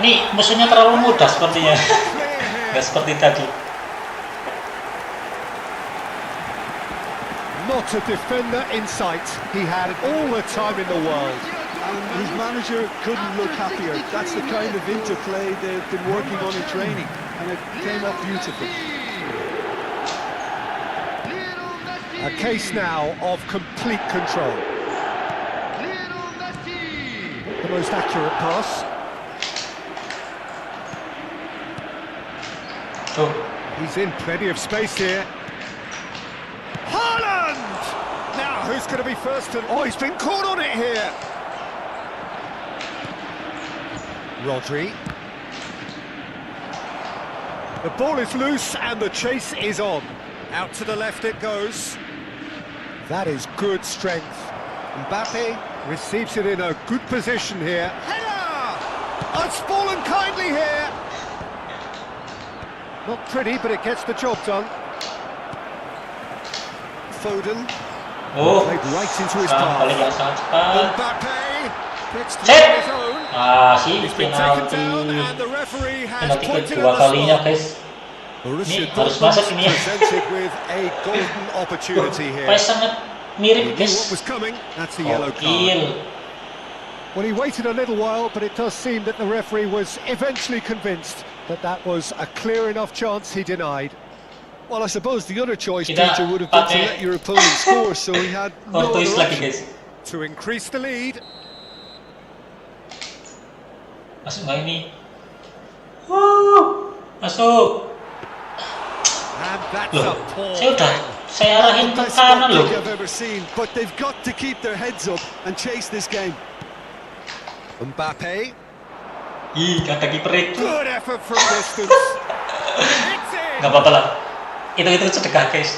Ini musuhnya terlalu mudah sepertinya. Clear here. Nggak seperti tadi. Not a defender in sight. He had all the time in the world. and his manager couldn't look happier. That's the kind of interplay they've been working on in training, and it came up beautifully. A case now of complete control. The most accurate pass. Tuh. He's in plenty of space here. Haaland! Now, who's going to be first? Oh, he's been caught on it here. Rodri. The ball is loose and the chase is on. Out to the left it goes. That is good strength. Mbappe receives it in a good position here. Header! Oh, it's fallen kindly here. Not pretty, but it gets the job done. Foden. Oh, Played right into his serangan balik path. yang sangat cepat. Mbappe gets to Set. his own. Sih He's been taken penalti. down and the referee has Penalti pointed kedua at the kalinya, spot. guys. Borussia Ini harus masuk Dortmund ini ya. presented with a golden opportunity here. Pas sangat He mirip, knew what guys. was coming. That's a yellow card. Gokil. Well, he waited a little while, but it does seem that the referee was eventually convinced that that was a clear enough chance he denied. Well, I suppose the other choice, Kita Peter, would have been to pakai let your opponent score, so he had no other Courtois lagi, option. guys. To increase the lead. Masuk nggak ini? Masuk. And that's Loh, a poor saya arahin ke Best kanan goal loh. kick I've ever seen, but they've got to keep their heads up and chase this game. Mbappe. Ih, kata kiper itu. Good effort from distance. It's in. Nggak apa-apa lah. Itu sedekah, guys.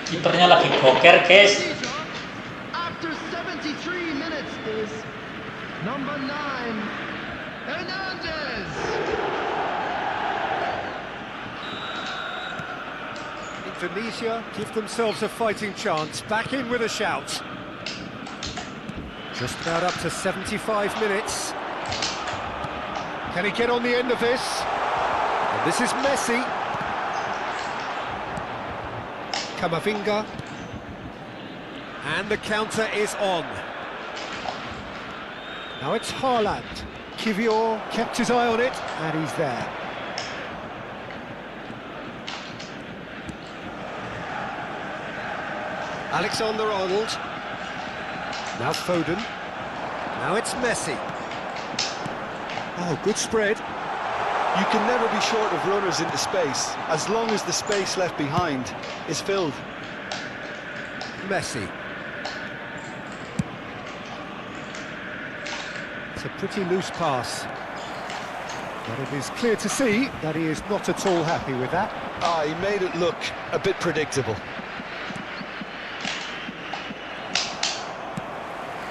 Kipernya lagi boker, guys. After 73 minutes is number 9, Hernandez. Indonesia give themselves a fighting chance. Back in with a shout. Just about up to 75 minutes. Can he get on the end of this? And this is Messi. Kamavinga. And the counter is on. Now it's Haaland. Kivior kept his eye on it, and he's there. Alexander-Arnold. Now Foden. Now it's Messi. Oh, good spread. You can never be short of runners into space, as long as the space left behind is filled. Messi. It's a pretty loose pass. But it is clear to see that he is not at all happy with that. He made it look a bit predictable.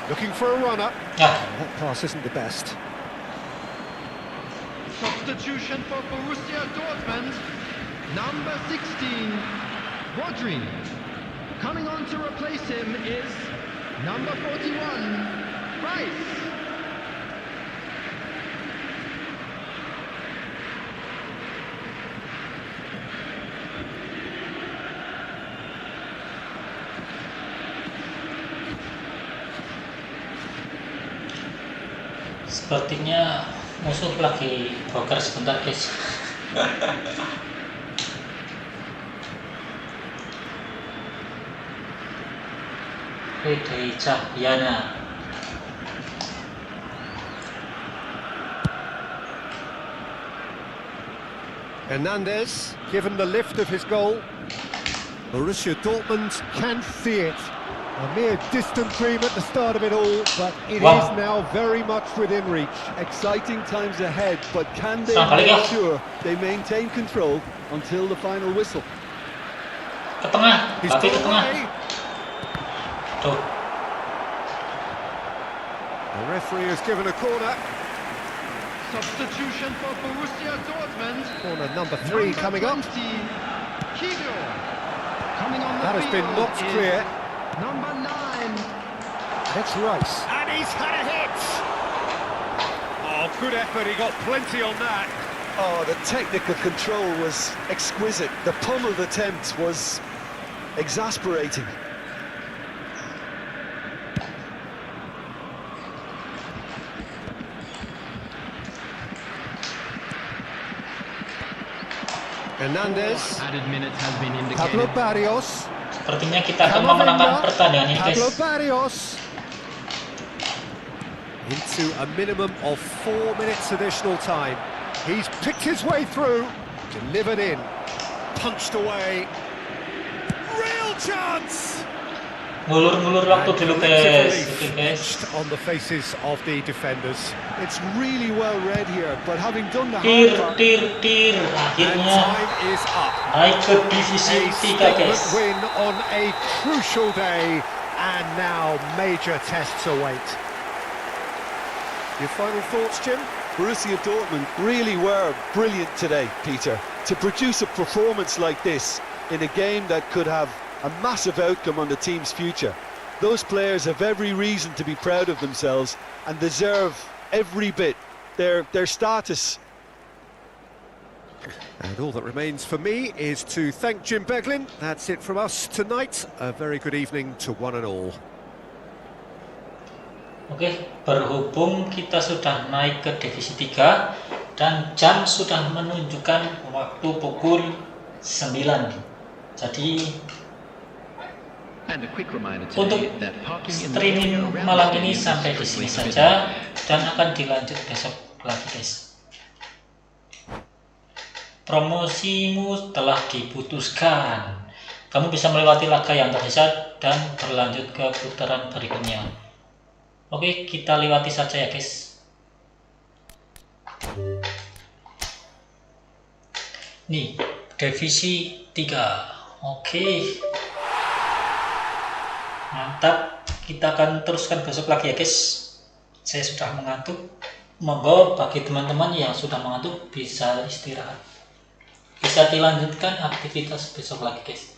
Looking for a runner. Ah, That pass isn't the best. Substitution for Borussia Dortmund, number 16, Rodri. Coming on to replace him is number 41, Price. sepertinya musuh lagi boker sebentar, guys. Dari Cahyana. Hernandez, given the lift of his goal. Borussia Dortmund can see it. A mere distant dream at the start of it all, but it Wow. is now very much within reach. Exciting times ahead, but can they Selamat make pagi, ya. sure they maintain control until the final whistle? Ke tengah, He's tapi ke gone tengah. away. Tuh, The referee has given a corner. Substitution for Borussia Dortmund, Corner number 3 number coming up. 20, Kalo. Coming on the That has been field knocked is clear. number 9, That's Rice. And he's had a hit! Oh, good effort, he got plenty on that. Oh, the technical control was exquisite. The pummeled attempt was exasperating. Hernandez, Added minutes has been Pablo indicated. Barrios, Sepertinya kita akan memenangkan pertandingan ini, Pablo guys. Barrios. Into a minimum of 4 minutes additional time. He's picked his way through, delivered in, punched away. Real chance! Ngulur-ngulur waktu dulu, guys. Oke, guys. Etched on the faces of the defenders. It's really well read here, but having done the Tir, hard part, tir, tir. And Akhirnya time is up. naik ke divisi A 3, statement guys. win on a crucial day, and now major tests await. Your final thoughts, Jim? Borussia Dortmund really were brilliant today, Peter. To produce a performance like this in a game that could have a massive outcome on the team's future. Those players have every reason to be proud of themselves and deserve every bit their status. And all that remains for me is to thank Jim Beglin. That's it from us tonight. A very good evening to one and all. Oke, berhubung kita sudah naik ke divisi 3 dan jam sudah menunjukkan waktu pukul 9. Jadi And a quick reminder untuk today that parking in the streaming area around malam the ini stadium sampai is di sini strictly saja forbidden. dan akan dilanjut besok lagi, guys. Promosimu telah diputuskan. Kamu bisa melewati laga yang tersisa dan berlanjut ke putaran berikutnya. Oke, kita lewati saja ya, guys. Nih, divisi 3. Oke. Mantap. Kita akan teruskan besok lagi ya, guys. Saya sudah mengantuk. Monggo bagi teman-teman yang sudah mengantuk bisa istirahat. Bisa dilanjutkan aktivitas besok lagi, guys.